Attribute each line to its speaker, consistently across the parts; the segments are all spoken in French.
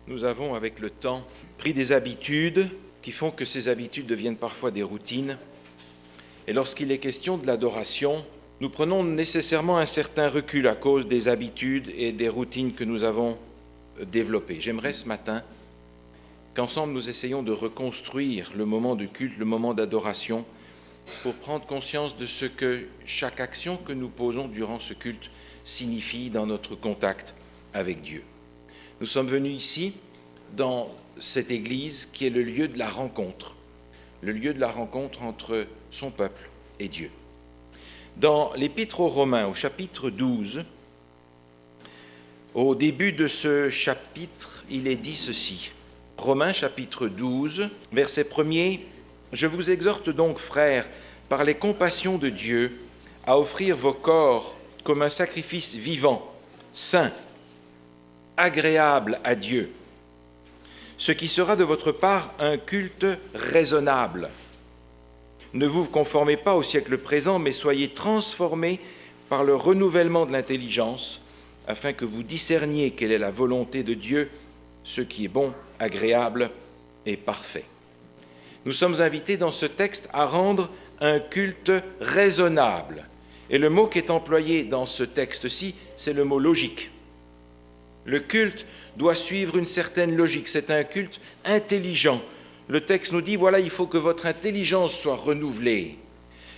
Speaker 1: Nous avons, avec le temps, pris des habitudes qui font que ces habitudes deviennent parfois des routines. Et lorsqu'il est question de l'adoration, nous prenons nécessairement un certain recul à cause des habitudes et des routines que nous avons développées. J'aimerais ce matin qu'ensemble nous essayions de reconstruire le moment de culte, le moment d'adoration, pour prendre conscience de ce que chaque action que nous posons durant ce culte signifie dans notre contact avec Dieu. Nous sommes venus ici, dans cette église qui est le lieu de la rencontre entre son peuple et Dieu. Dans l'Épître aux Romains, au chapitre 12, au début de ce chapitre, il est dit ceci. Romains chapitre 12, verset 1er, « Je vous exhorte donc, frères, par les compassions de Dieu, à offrir vos corps comme un sacrifice vivant, saint, agréable à Dieu, ce qui sera de votre part un culte raisonnable. Ne vous conformez pas au siècle présent, mais soyez transformés par le renouvellement de l'intelligence, afin que vous discerniez quelle est la volonté de Dieu, ce qui est bon, agréable et parfait. » Nous sommes invités dans ce texte à rendre un culte raisonnable. Et le mot qui est employé dans ce texte-ci, c'est le mot logique. Le culte doit suivre une certaine logique, c'est un culte intelligent. Le texte nous dit, voilà, il faut que votre intelligence soit renouvelée,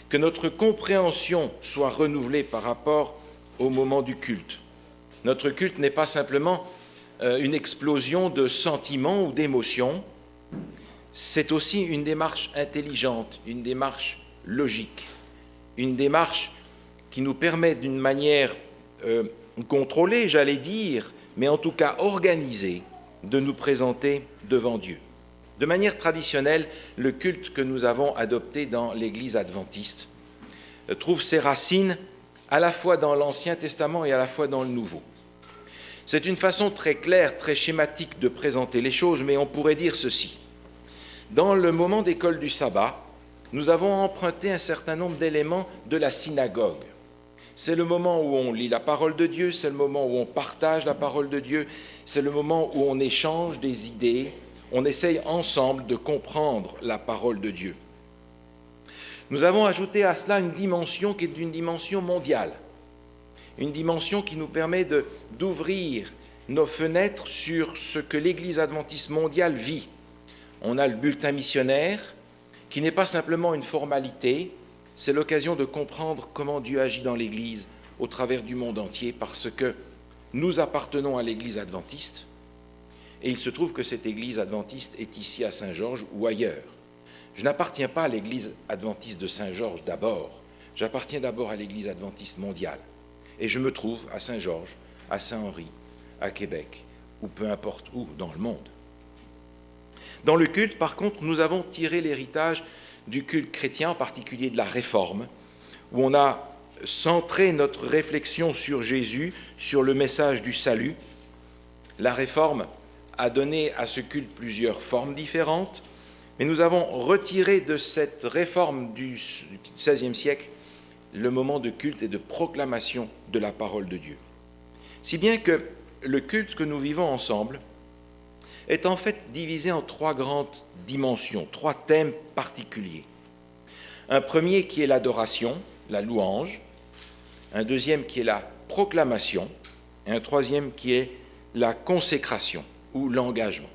Speaker 1: que notre compréhension soit renouvelée par rapport au moment du culte. Notre culte n'est pas simplement une explosion de sentiments ou d'émotions, c'est aussi une démarche intelligente, une démarche logique, une démarche qui nous permet d'une manière contrôlée, j'allais dire, mais en tout cas organisée, de nous présenter devant Dieu. De manière traditionnelle, le culte que nous avons adopté dans l'Église adventiste trouve ses racines à la fois dans l'Ancien Testament et à la fois dans le Nouveau. C'est une façon très claire, très schématique de présenter les choses, mais on pourrait dire ceci. Dans le moment d'école du sabbat, nous avons emprunté un certain nombre d'éléments de la synagogue. C'est le moment où on lit la parole de Dieu, c'est le moment où on partage la parole de Dieu, c'est le moment où on échange des idées, on essaye ensemble de comprendre la parole de Dieu. Nous avons ajouté à cela une dimension qui est une dimension mondiale, une dimension qui nous permet d'ouvrir nos fenêtres sur ce que l'Église adventiste mondiale vit. On a le bulletin missionnaire, qui n'est pas simplement une formalité, c'est l'occasion de comprendre comment Dieu agit dans l'Église au travers du monde entier, parce que nous appartenons à l'Église adventiste, et il se trouve que cette Église adventiste est ici à Saint-Georges ou ailleurs. Je n'appartiens pas à l'Église adventiste de Saint-Georges d'abord, j'appartiens d'abord à l'Église adventiste mondiale, et je me trouve à Saint-Georges, à Saint-Henri, à Québec, ou peu importe où dans le monde. Dans le culte, par contre, nous avons tiré l'héritage du culte chrétien, en particulier de la Réforme, où on a centré notre réflexion sur Jésus, sur le message du salut. La Réforme a donné à ce culte plusieurs formes différentes, mais nous avons retiré de cette Réforme du XVIe siècle le moment de culte et de proclamation de la parole de Dieu. Si bien que le culte que nous vivons ensemble est en fait divisé en trois grandes dimensions, trois thèmes particuliers. Un premier qui est l'adoration, la louange, un deuxième qui est la proclamation, et un troisième qui est la consécration ou l'engagement.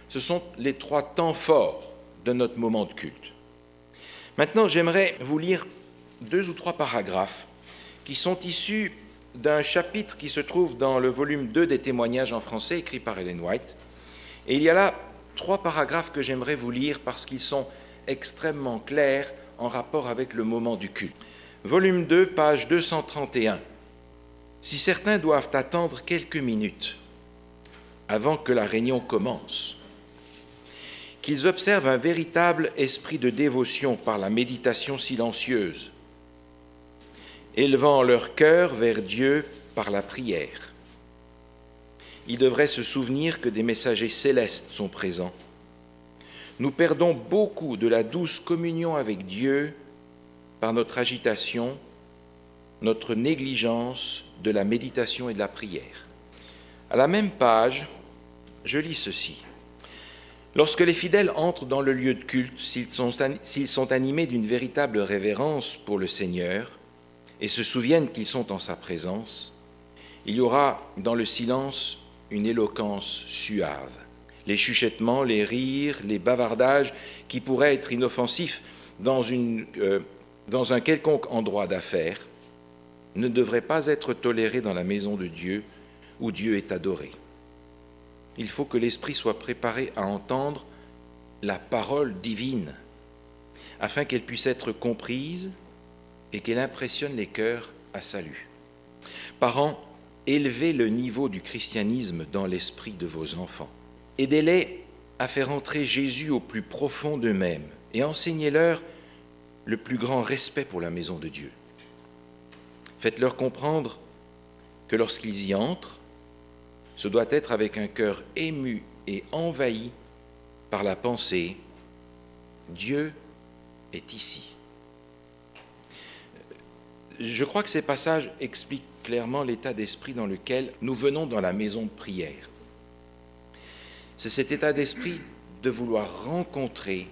Speaker 1: Ce sont les trois temps forts de notre moment de culte. Maintenant, j'aimerais vous lire 2 ou 3 paragraphes qui sont issus d'un chapitre qui se trouve dans le volume 2 des témoignages en français, écrit par Ellen White. Et il y a là 3 paragraphes que j'aimerais vous lire parce qu'ils sont extrêmement clairs en rapport avec le moment du culte. Volume 2, page 231. Si certains doivent attendre quelques minutes avant que la réunion commence, qu'ils observent un véritable esprit de dévotion par la méditation silencieuse, élevant leur cœur vers Dieu par la prière. Ils devraient se souvenir que des messagers célestes sont présents. Nous perdons beaucoup de la douce communion avec Dieu par notre agitation, notre négligence de la méditation et de la prière. À la même page, je lis ceci. Lorsque les fidèles entrent dans le lieu de culte, s'ils sont animés d'une véritable révérence pour le Seigneur et se souviennent qu'ils sont en sa présence, il y aura dans le silence une éloquence suave. Les chuchotements, les rires, les bavardages qui pourraient être inoffensifs dans un quelconque endroit d'affaires ne devraient pas être tolérés dans la maison de Dieu où Dieu est adoré. Il faut que l'esprit soit préparé à entendre la parole divine, afin qu'elle puisse être comprise et qu'elle impressionne les cœurs à salut. Parents, élevez le niveau du christianisme dans l'esprit de vos enfants. Aidez-les à faire entrer Jésus au plus profond d'eux-mêmes et enseignez-leur le plus grand respect pour la maison de Dieu. Faites-leur comprendre que lorsqu'ils y entrent, ce doit être avec un cœur ému et envahi par la pensée « Dieu est ici ». Je crois que ces passages expliquent clairement l'état d'esprit dans lequel nous venons dans la maison de prière. C'est cet état d'esprit de vouloir rencontrer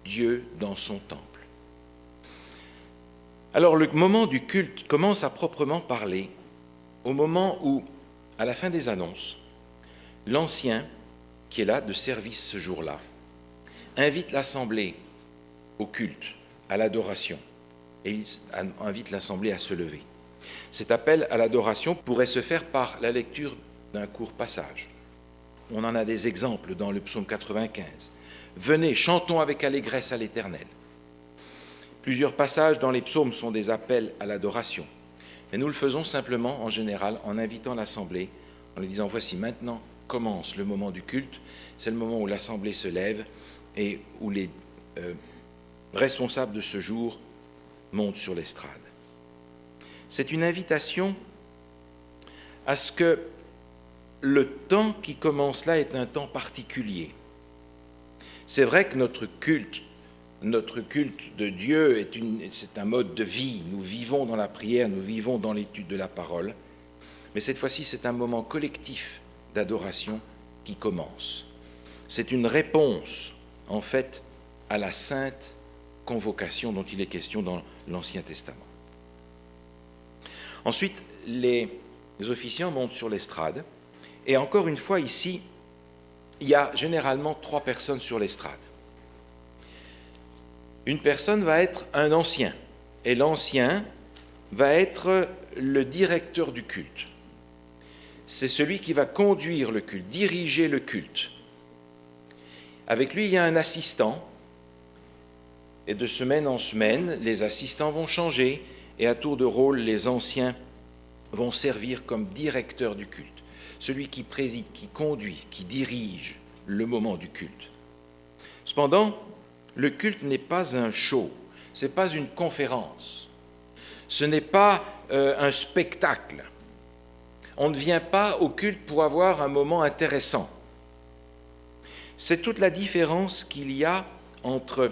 Speaker 1: Dieu dans son temple. Alors le moment du culte commence à proprement parler au moment où, à la fin des annonces, l'ancien, qui est là de service ce jour-là, invite l'assemblée au culte, à l'adoration, et il invite l'assemblée à se lever. Cet appel à l'adoration pourrait se faire par la lecture d'un court passage. On en a des exemples dans le psaume 95. « Venez, chantons avec allégresse à l'Éternel ». Plusieurs passages dans les psaumes sont des appels à l'adoration. Mais nous le faisons simplement, en général, en invitant l'assemblée, en lui disant « Voici, maintenant commence le moment du culte ». C'est le moment où l'assemblée se lève et où les responsables de ce jour montent sur l'estrade. C'est une invitation à ce que le temps qui commence là est un temps particulier. C'est vrai que notre culte de Dieu c'est un mode de vie. Nous vivons dans la prière, nous vivons dans l'étude de la parole. Mais cette fois-ci, c'est un moment collectif d'adoration qui commence. C'est une réponse, en fait, à la sainte convocation dont il est question dans l'Ancien Testament. Ensuite, les officiants montent sur l'estrade. Et encore une fois, ici, il y a généralement 3 personnes sur l'estrade. Une personne va être un ancien, et l'ancien va être le directeur du culte. C'est celui qui va conduire le culte, diriger le culte. Avec lui, il y a un assistant, et de semaine en semaine, les assistants vont changer, et à tour de rôle, les anciens vont servir comme directeurs du culte. Celui qui préside, qui conduit, qui dirige le moment du culte. Cependant, le culte n'est pas un show, ce n'est pas une conférence, ce n'est pas un spectacle. On ne vient pas au culte pour avoir un moment intéressant. C'est toute la différence qu'il y a entre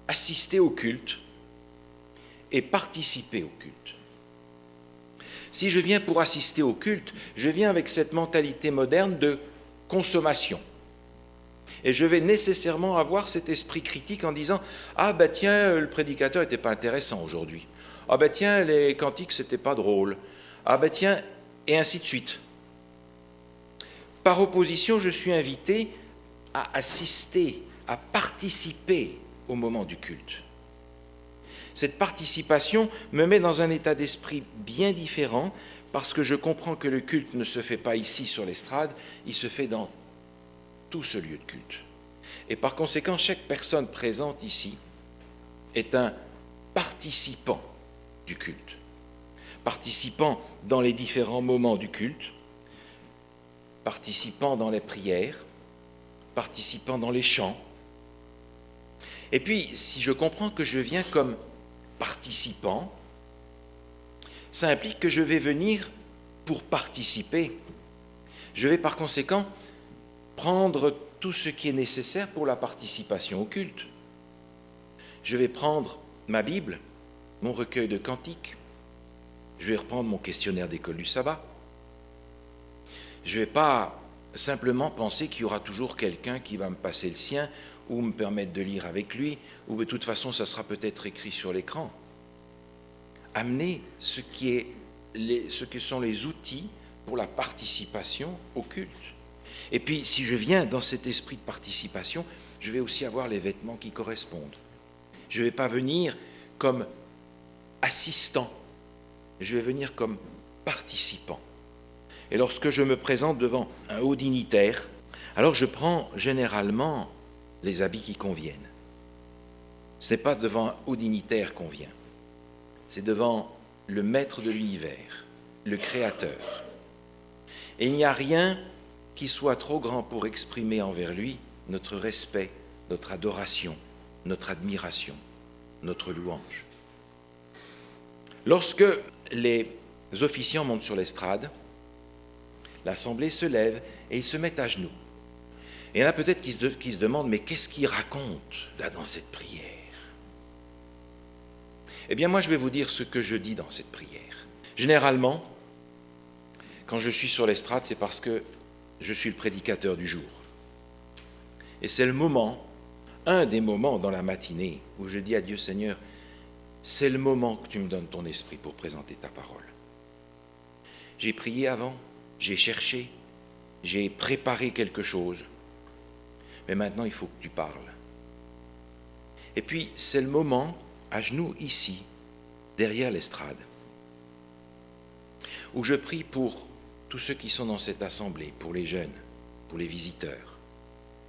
Speaker 1: assister au culte et participer au culte. Si je viens pour assister au culte, je viens avec cette mentalité moderne de consommation. Et je vais nécessairement avoir cet esprit critique en disant « Ah ben tiens, le prédicateur n'était pas intéressant aujourd'hui. Ah ben tiens, les cantiques, c'était pas drôle. Ah ben tiens, et ainsi de suite. » Par opposition, je suis invité à assister, à participer au moment du culte. Cette participation me met dans un état d'esprit bien différent parce que je comprends que le culte ne se fait pas ici sur l'estrade, il se fait dans tout ce lieu de culte. Et par conséquent, chaque personne présente ici est un participant du culte, participant dans les différents moments du culte, participant dans les prières, participant dans les chants. Et puis, si je comprends que je viens comme participant, ça implique que je vais venir pour participer. Je vais par conséquent prendre tout ce qui est nécessaire pour la participation au culte. Je vais prendre ma Bible, mon recueil de cantiques, je vais reprendre mon questionnaire d'école du sabbat. Je ne vais pas simplement penser qu'il y aura toujours quelqu'un qui va me passer le sien ou me permettre de lire avec lui, ou de toute façon ça sera peut-être écrit sur l'écran. Amener ce que sont les outils pour la participation au culte. Et puis si je viens dans cet esprit de participation, je vais aussi avoir les vêtements qui correspondent. Je ne vais pas venir comme assistant, je vais venir comme participant. Et lorsque je me présente devant un haut dignitaire, alors je prends généralement les habits qui conviennent. Ce n'est pas devant un haut dignitaire qu'on vient, c'est devant le maître de l'univers, le créateur. Et il n'y a rien qui soit trop grand pour exprimer envers lui notre respect, notre adoration, notre admiration, notre louange. Lorsque les officiants montent sur l'estrade, l'assemblée se lève et ils se mettent à genoux. Et il y en a peut-être qui se demandent, mais qu'est-ce qu'ils racontent là dans cette prière? Eh bien moi je vais vous dire ce que je dis dans cette prière. Généralement, quand je suis sur l'estrade, c'est parce que je suis le prédicateur du jour. Et c'est le moment, un des moments dans la matinée où je dis à Dieu, Seigneur, c'est le moment que tu me donnes ton esprit pour présenter ta parole. J'ai prié avant, j'ai cherché, j'ai préparé quelque chose, mais maintenant il faut que tu parles. Et puis c'est le moment, à genoux ici, derrière l'estrade, où je prie pour tous ceux qui sont dans cette assemblée, pour les jeunes, pour les visiteurs,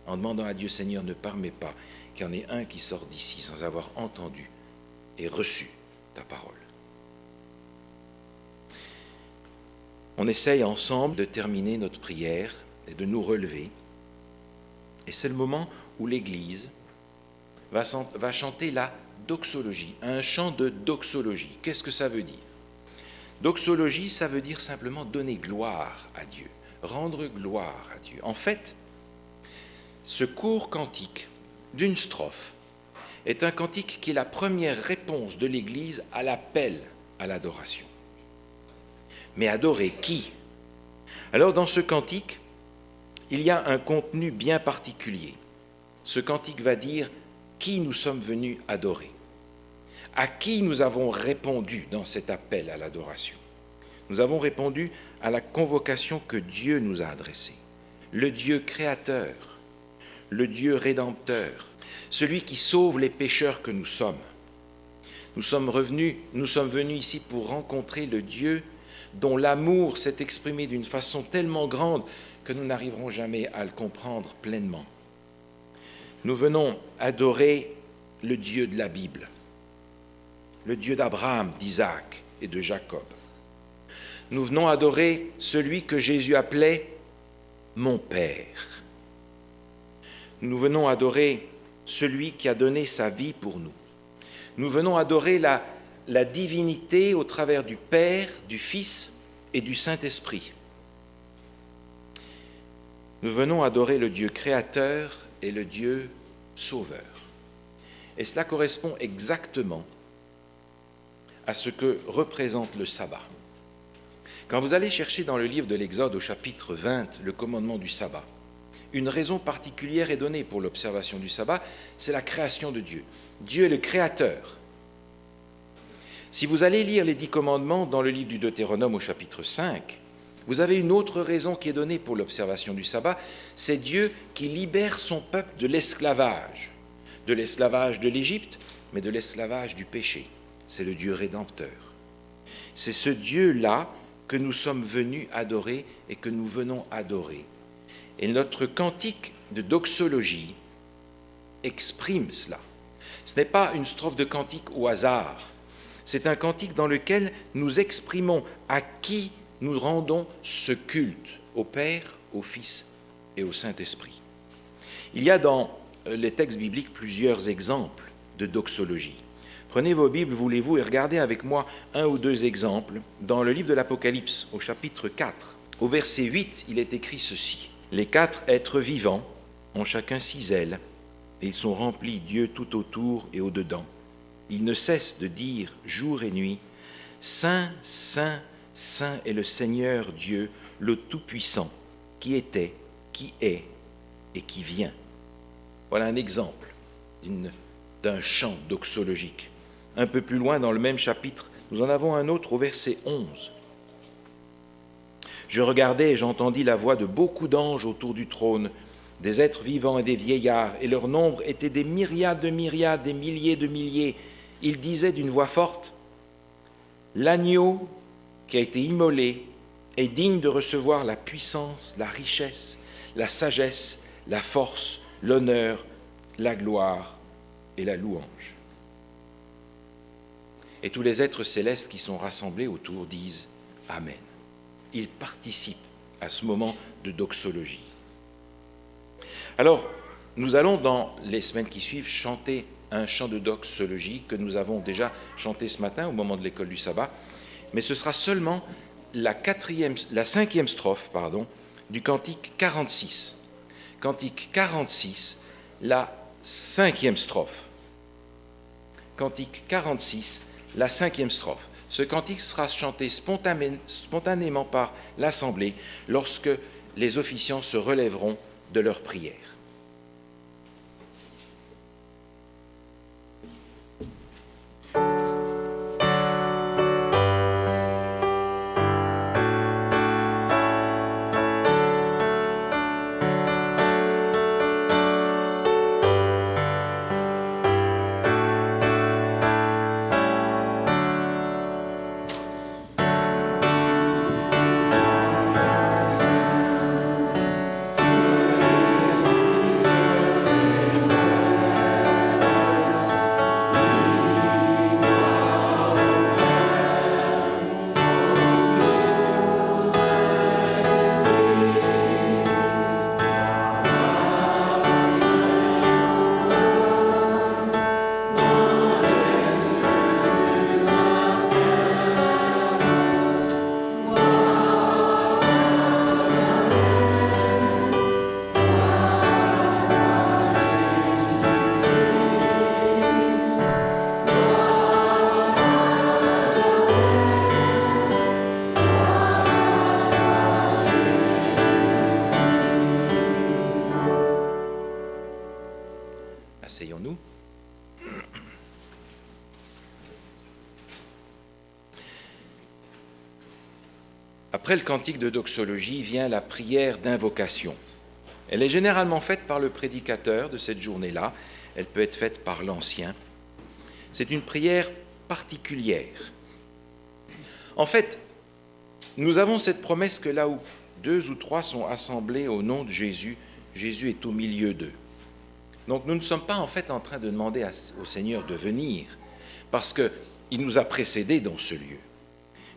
Speaker 1: en demandant à Dieu, Seigneur, ne permets pas qu'il y en ait un qui sorte d'ici sans avoir entendu et reçu ta parole. On essaye ensemble de terminer notre prière et de nous relever. Et c'est le moment où l'Église va chanter la doxologie, un chant de doxologie. Qu'est-ce que ça veut dire? Doxologie, ça veut dire simplement donner gloire à Dieu, rendre gloire à Dieu. En fait, ce court cantique d'une strophe est un cantique qui est la première réponse de l'Église à l'appel à l'adoration. Mais adorer qui? Alors dans ce cantique, il y a un contenu bien particulier. Ce cantique va dire qui nous sommes venus adorer, à qui nous avons répondu dans cet appel à l'adoration. Nous avons répondu à la convocation que Dieu nous a adressée, le Dieu créateur, le Dieu rédempteur, celui qui sauve les pécheurs que nous sommes. Nous sommes venus ici pour rencontrer le Dieu dont l'amour s'est exprimé d'une façon tellement grande que nous n'arriverons jamais à le comprendre pleinement. Nous venons adorer le Dieu de la Bible, le Dieu d'Abraham, d'Isaac et de Jacob. Nous venons adorer celui que Jésus appelait mon Père. Nous venons adorer celui qui a donné sa vie pour nous. Nous venons adorer la divinité au travers du Père, du Fils et du Saint-Esprit. Nous venons adorer le Dieu créateur et le Dieu sauveur. Et cela correspond exactement à ce que représente le sabbat. Quand vous allez chercher dans le livre de l'Exode au chapitre 20 le commandement du sabbat, une raison particulière est donnée pour l'observation du sabbat, c'est la création de Dieu. Dieu est le créateur. Si vous allez lire les 10 commandements dans le livre du Deutéronome au chapitre 5, vous avez une autre raison qui est donnée pour l'observation du sabbat, c'est Dieu qui libère son peuple de l'esclavage de l'Égypte, mais de l'esclavage du péché. C'est le Dieu rédempteur. C'est ce Dieu-là que nous sommes venus adorer et que nous venons adorer. Et notre cantique de doxologie exprime cela. Ce n'est pas une strophe de cantique au hasard. C'est un cantique dans lequel nous exprimons à qui nous rendons ce culte, au Père, au Fils et au Saint-Esprit. Il y a dans les textes bibliques plusieurs exemples de doxologie. Prenez vos Bibles, voulez-vous, et regardez avec moi un ou deux exemples. Dans le livre de l'Apocalypse, au chapitre 4, au verset 8, il est écrit ceci. « Les 4 êtres vivants ont chacun 6 ailes, et ils sont remplis Dieu tout autour et au-dedans. Ils ne cessent de dire jour et nuit, « Saint, Saint, Saint est le Seigneur Dieu, le Tout-Puissant, qui était, qui est et qui vient. Voilà un exemple d'un chant doxologique. Un peu plus loin dans le même chapitre, nous en avons un autre au verset 11. Je regardais et j'entendis la voix de beaucoup d'anges autour du trône, des êtres vivants et des vieillards, et leur nombre était des myriades, des milliers de milliers. Ils disaient d'une voix forte, « L'agneau qui a été immolé est digne de recevoir la puissance, la richesse, la sagesse, la force, l'honneur, la gloire et la louange. » Et tous les êtres célestes qui sont rassemblés autour disent « Amen ». Ils participent à ce moment de doxologie. Alors, nous allons dans les semaines qui suivent chanter un chant de doxologie que nous avons déjà chanté ce matin au moment de l'école du sabbat, mais ce sera seulement la 5e strophe du cantique 46. Cantique 46, la 5e strophe. Cantique 46, la 5e strophe. Ce cantique sera chanté spontanément par l'assemblée lorsque les officiants se relèveront de leur prière. Asseyons-nous. Après le cantique de doxologie vient la prière d'invocation. Elle est généralement faite par le prédicateur de cette journée-là. Elle peut être faite par l'ancien. C'est une prière particulière. En fait, nous avons cette promesse que là où 2 ou 3 sont assemblés au nom de Jésus, Jésus est au milieu d'eux. Donc nous ne sommes pas en fait en train de demander au Seigneur de venir, parce qu'il nous a précédés dans ce lieu.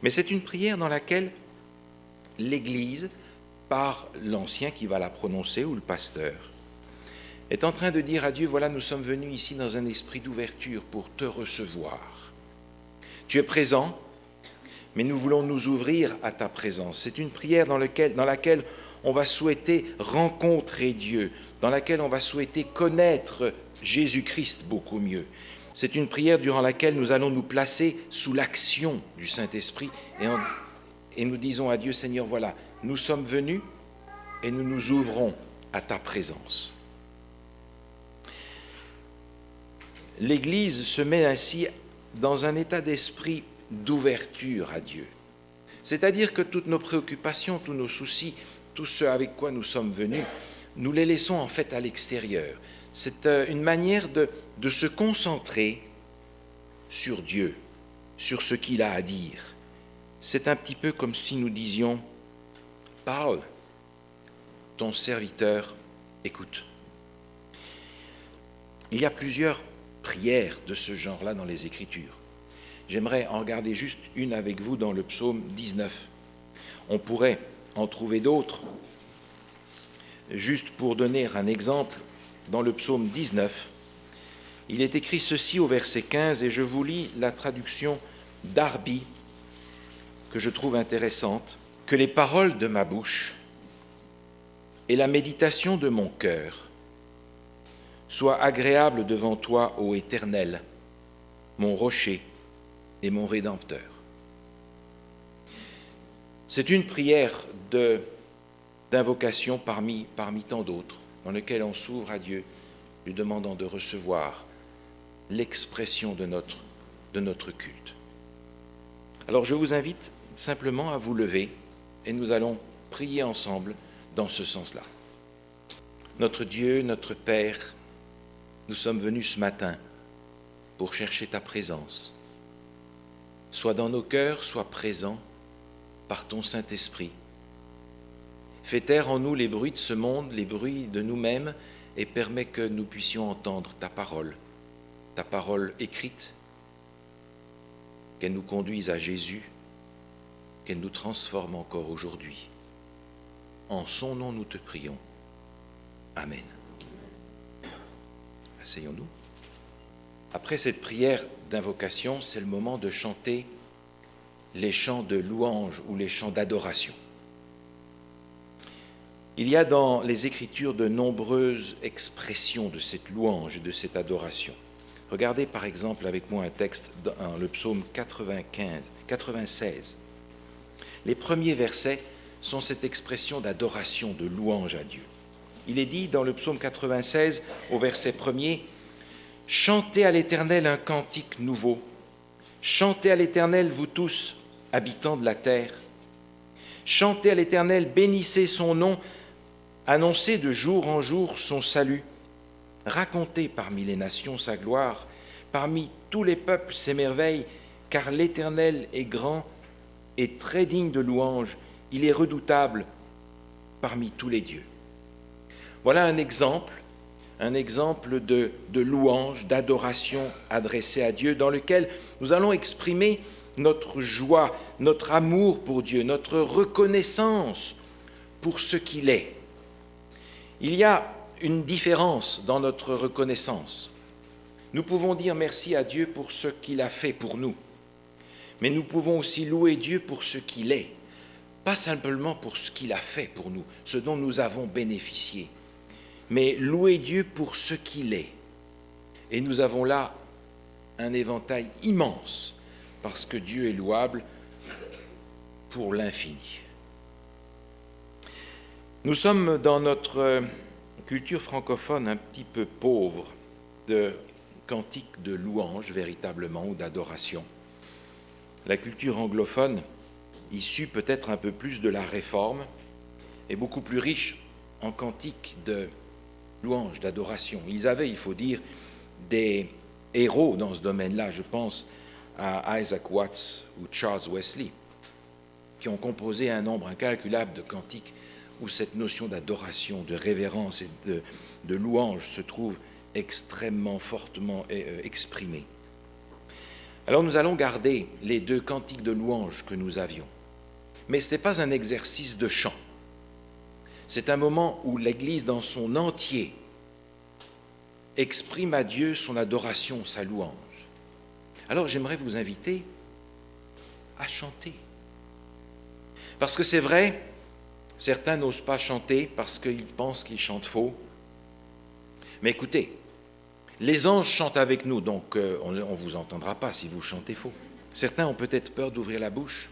Speaker 1: Mais c'est une prière dans laquelle l'Église, par l'ancien qui va la prononcer ou le pasteur, est en train de dire à Dieu, voilà, nous sommes venus ici dans un esprit d'ouverture pour te recevoir. Tu es présent, mais nous voulons nous ouvrir à ta présence. C'est une prière dans laquelle on va souhaiter rencontrer Dieu, dans laquelle on va souhaiter connaître Jésus-Christ beaucoup mieux. C'est une prière durant laquelle nous allons nous placer sous l'action du Saint-Esprit et nous disons à Dieu, Seigneur, voilà, nous sommes venus et nous nous ouvrons à ta présence. L'Église se met ainsi dans un état d'esprit d'ouverture à Dieu. C'est-à-dire que toutes nos préoccupations, tous nos soucis, tout ce avec quoi nous sommes venus, nous les laissons en fait à l'extérieur. C'est une manière de se concentrer sur Dieu, sur ce qu'il a à dire. C'est un petit peu comme si nous disions « Parle, ton serviteur écoute ». Il y a plusieurs prières de ce genre-là dans les Écritures. J'aimerais en regarder juste une avec vous dans le psaume 19. On pourrait en trouver d'autres. Juste pour donner un exemple, dans le psaume 19, il est écrit ceci au verset 15, et je vous lis la traduction d'Arby, que je trouve intéressante. « Que les paroles de ma bouche et la méditation de mon cœur soient agréables devant toi, ô Éternel, mon rocher et mon Rédempteur. » C'est une prière d'invocation parmi tant d'autres, dans lequel on s'ouvre à Dieu, lui demandant de recevoir l'expression de notre culte. Alors je vous invite simplement à vous lever et nous allons prier ensemble dans ce sens-là. Notre Dieu, notre Père, nous sommes venus ce matin pour chercher ta présence. Sois dans nos cœurs, sois présent par ton Saint-Esprit. Fais taire en nous les bruits de ce monde, les bruits de nous-mêmes, et permets que nous puissions entendre ta parole écrite, qu'elle nous conduise à Jésus, qu'elle nous transforme encore aujourd'hui. En son nom, nous te prions. Amen. Asseyons-nous. Après cette prière d'invocation, c'est le moment de chanter les chants de louange ou les chants d'adoration. Il y a dans les Écritures de nombreuses expressions de cette louange et de cette adoration. Regardez par exemple avec moi un texte dans le psaume 96. Les premiers versets sont cette expression d'adoration, de louange à Dieu. Il est dit dans le psaume 96 au verset 1er, « Chantez à l'Éternel un cantique nouveau, chantez à l'Éternel vous tous, habitants de la terre. Chantez à l'Éternel, bénissez son nom, annoncez de jour en jour son salut. Racontez parmi les nations sa gloire, parmi tous les peuples ses merveilles, car l'Éternel est grand et très digne de louange, il est redoutable parmi tous les dieux. » Voilà un exemple de louange, d'adoration adressée à Dieu, dans lequel nous allons exprimer notre joie, notre amour pour Dieu, notre reconnaissance pour ce qu'il est. Il y a une différence dans notre reconnaissance. Nous pouvons dire merci à Dieu pour ce qu'il a fait pour nous, mais nous pouvons aussi louer Dieu pour ce qu'il est, pas simplement pour ce qu'il a fait pour nous, ce dont nous avons bénéficié, mais louer Dieu pour ce qu'il est. Et nous avons là un éventail immense, parce que Dieu est louable pour l'infini. Nous sommes dans notre culture francophone un petit peu pauvre de cantiques de louange véritablement ou d'adoration. La culture anglophone, issue peut-être un peu plus de la Réforme, est beaucoup plus riche en cantiques de louange, d'adoration. Ils avaient, il faut dire, des héros dans ce domaine-là. Je pense à Isaac Watts ou Charles Wesley, qui ont composé un nombre incalculable de cantiques où cette notion d'adoration, de révérence et de louange se trouve extrêmement fortement exprimée. Alors nous allons garder les deux cantiques de louange que nous avions. Mais ce n'est pas un exercice de chant. C'est un moment où l'Église dans son entier exprime à Dieu son adoration, sa louange. Alors j'aimerais vous inviter à chanter. Parce que c'est vrai, certains n'osent pas chanter parce qu'ils pensent qu'ils chantent faux. Mais écoutez, les anges chantent avec nous, donc on ne vous entendra pas si vous chantez faux. Certains ont peut-être peur d'ouvrir la bouche,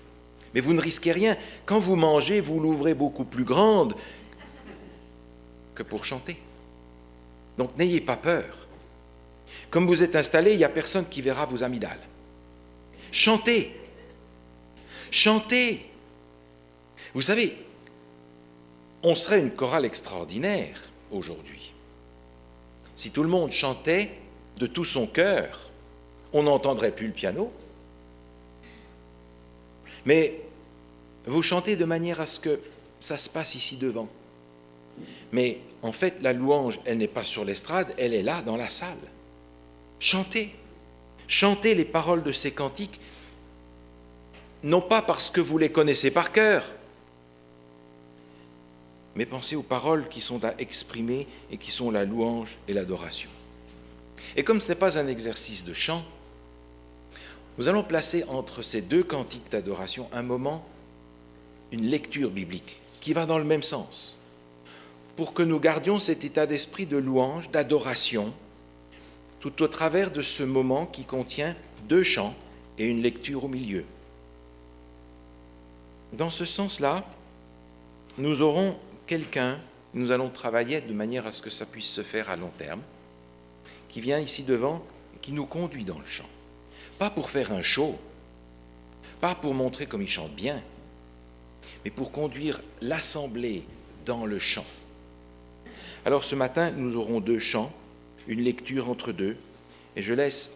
Speaker 1: mais vous ne risquez rien. Quand vous mangez, vous l'ouvrez beaucoup plus grande que pour chanter. Donc n'ayez pas peur. Comme vous êtes installé, il n'y a personne qui verra vos amygdales. Chantez. Chantez. Vous savez, on serait une chorale extraordinaire aujourd'hui. Si tout le monde chantait de tout son cœur, on n'entendrait plus le piano. Mais vous chantez de manière à ce que ça se passe ici devant. Mais en fait, la louange, elle n'est pas sur l'estrade, elle est là, dans la salle. Chantez. Chantez les paroles de ces cantiques, non pas parce que vous les connaissez par cœur, mais pensez aux paroles qui sont à exprimer et qui sont la louange et l'adoration. Et comme ce n'est pas un exercice de chant, nous allons placer entre ces deux cantiques d'adoration un moment, une lecture biblique qui va dans le même sens, pour que nous gardions cet état d'esprit de louange, d'adoration, tout au travers de ce moment qui contient deux chants et une lecture au milieu. Dans ce sens-là, nous aurons quelqu'un, nous allons travailler de manière à ce que ça puisse se faire à long terme, qui vient ici devant, qui nous conduit dans le chant. Pas pour faire un show, pas pour montrer comme il chante bien, mais pour conduire l'assemblée dans le chant. Alors ce matin, nous aurons 2 chants, une lecture entre deux, et je laisse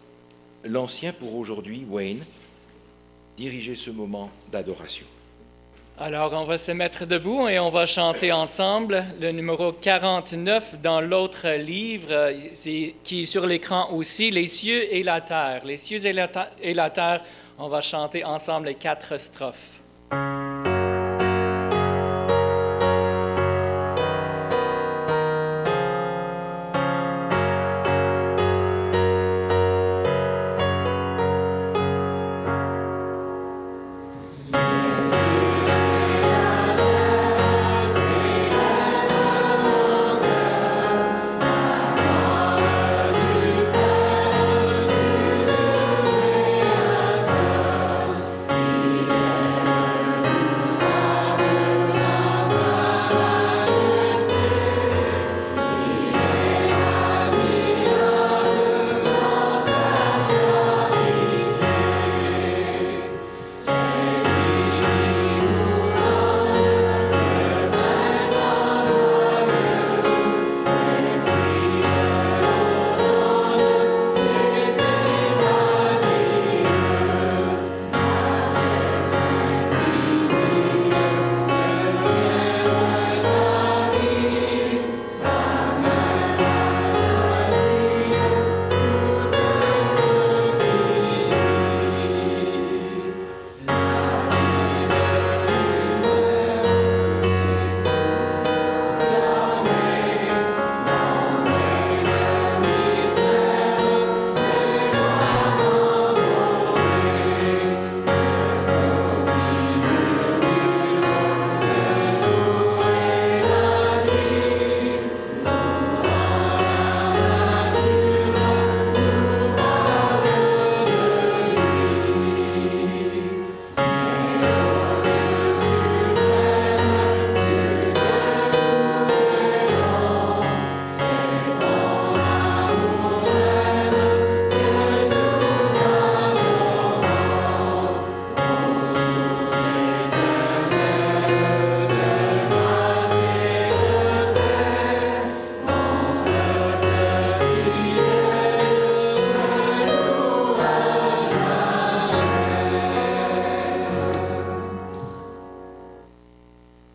Speaker 1: l'ancien pour aujourd'hui, Wayne, diriger ce moment d'adoration.
Speaker 2: Alors, on va se mettre debout et on va chanter ensemble le numéro 49 dans l'autre livre, qui est sur l'écran aussi, Les cieux et la terre. Les cieux et la terre, on va chanter ensemble les 4 strophes.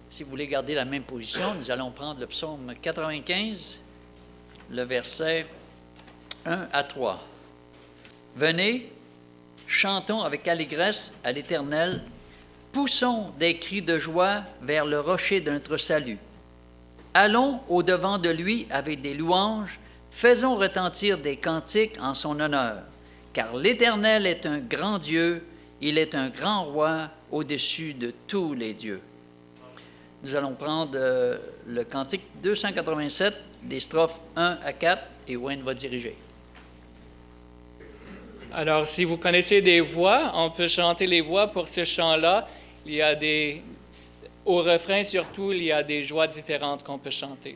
Speaker 3: Si vous voulez garder la même position, nous allons prendre le psaume 95, le verset 1 à 3. Venez, chantons avec allégresse à l'Éternel, poussons des cris de joie vers le rocher de notre salut. Allons au-devant de lui avec des louanges, faisons retentir des cantiques en son honneur, car l'Éternel est un grand Dieu, il est un grand roi au-dessus de tous les dieux. Nous allons prendre le cantique 287, des strophes 1 à 4, et Wayne va diriger.
Speaker 2: Alors, si vous connaissez des voix, on peut chanter les voix pour ce chant-là. Il y a au refrain surtout, il y a des joies différentes qu'on peut chanter.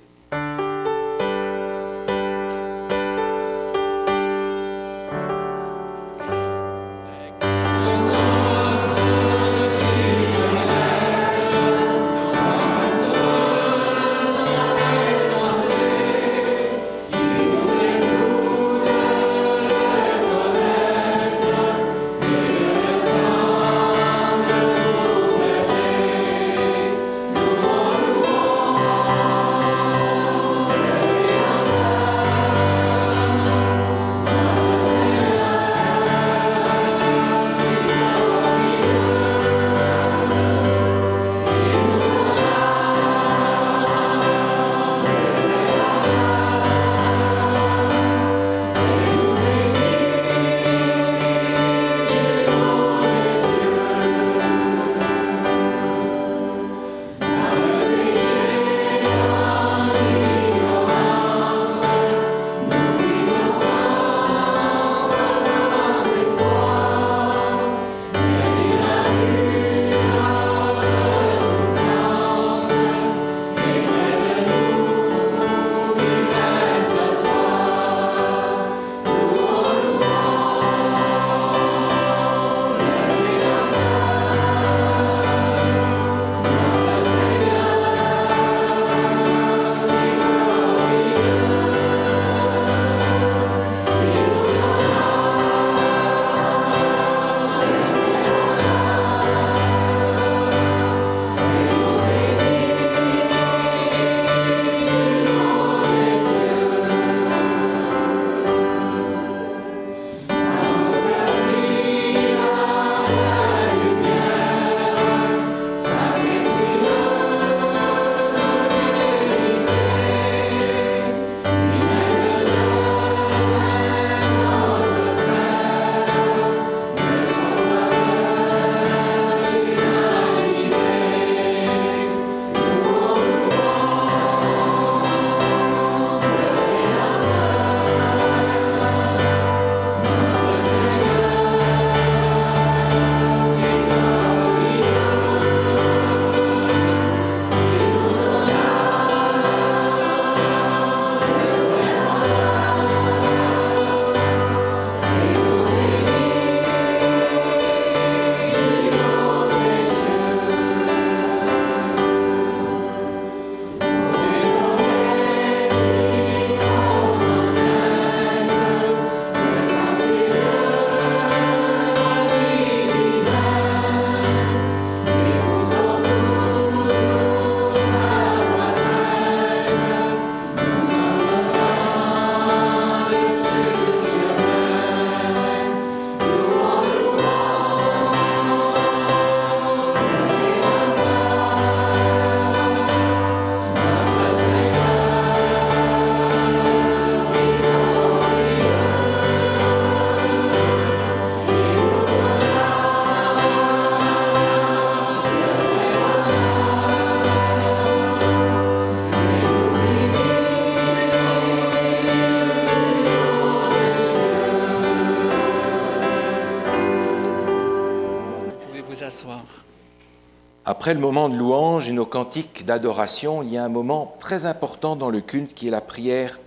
Speaker 1: Après le moment de louange et nos cantiques d'adoration, il y a un moment très important dans le culte qui est la prière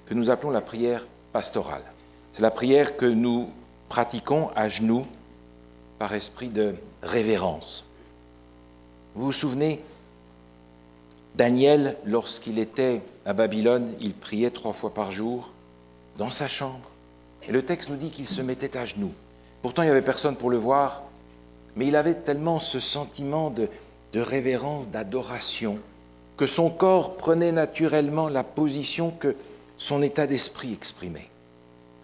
Speaker 1: que nous appelons la prière pastorale. C'est la prière que nous pratiquons à genoux par esprit de révérence. Vous vous souvenez, Daniel, lorsqu'il était à Babylone, il priait 3 fois par jour dans sa chambre. Et le texte nous dit qu'il se mettait à genoux. Pourtant, il n'y avait personne pour le voir, mais il avait tellement ce sentiment de révérence, d'adoration, que son corps prenait naturellement la position que son état d'esprit exprimait.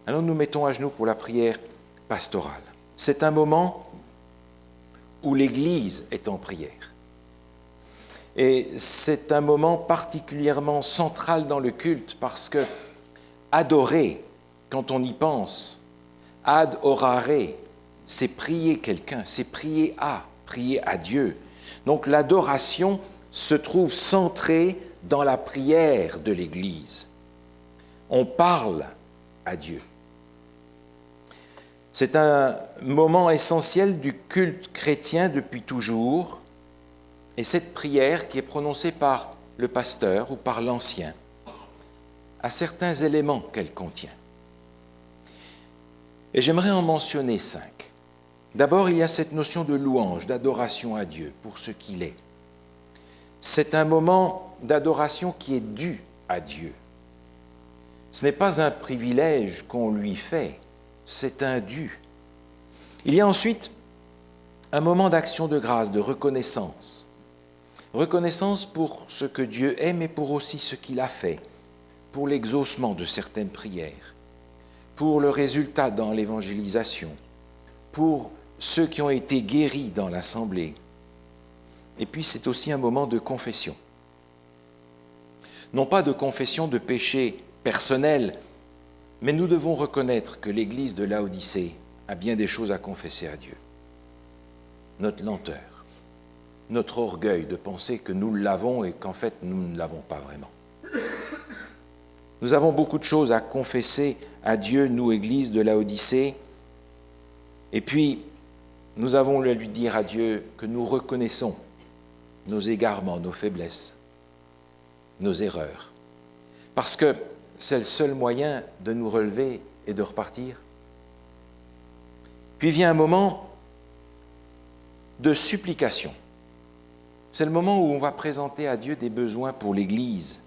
Speaker 1: Alors nous mettons à genoux pour la prière pastorale. C'est un moment où l'Église est en prière. Et c'est un moment particulièrement central dans le culte parce que adorer, quand on y pense, ad orare, c'est prier quelqu'un, c'est prier à Dieu. Donc l'adoration se trouve centrée dans la prière de l'Église. On parle à Dieu. C'est un moment essentiel du culte chrétien depuis toujours. Et cette prière qui est prononcée par le pasteur ou par l'ancien a certains éléments qu'elle contient. Et j'aimerais en mentionner 5. D'abord, il y a cette notion de louange, d'adoration à Dieu pour ce qu'il est. C'est un moment d'adoration qui est dû à Dieu. Ce n'est pas un privilège qu'on lui fait, c'est un dû. Il y a ensuite un moment d'action de grâce, de reconnaissance. Reconnaissance pour ce que Dieu est, mais pour aussi ce qu'il a fait, pour l'exaucement de certaines prières, pour le résultat dans l'évangélisation, pour ceux qui ont été guéris dans l'assemblée. Et puis c'est aussi un moment de confession. Non pas de confession de péché personnel, mais nous devons reconnaître que l'Église de Laodicée a bien des choses à confesser à Dieu. Notre lenteur, notre orgueil de penser que nous l'avons et qu'en fait nous ne l'avons pas vraiment. Nous avons beaucoup de choses à confesser à Dieu, nous, Église de Laodicée, et puis nous avons à lui dire à Dieu que nous reconnaissons nos égarements, nos faiblesses, nos erreurs, parce que c'est le seul moyen de nous relever et de repartir. Puis vient un moment de supplication. C'est le moment où on va présenter à Dieu des besoins pour l'Église.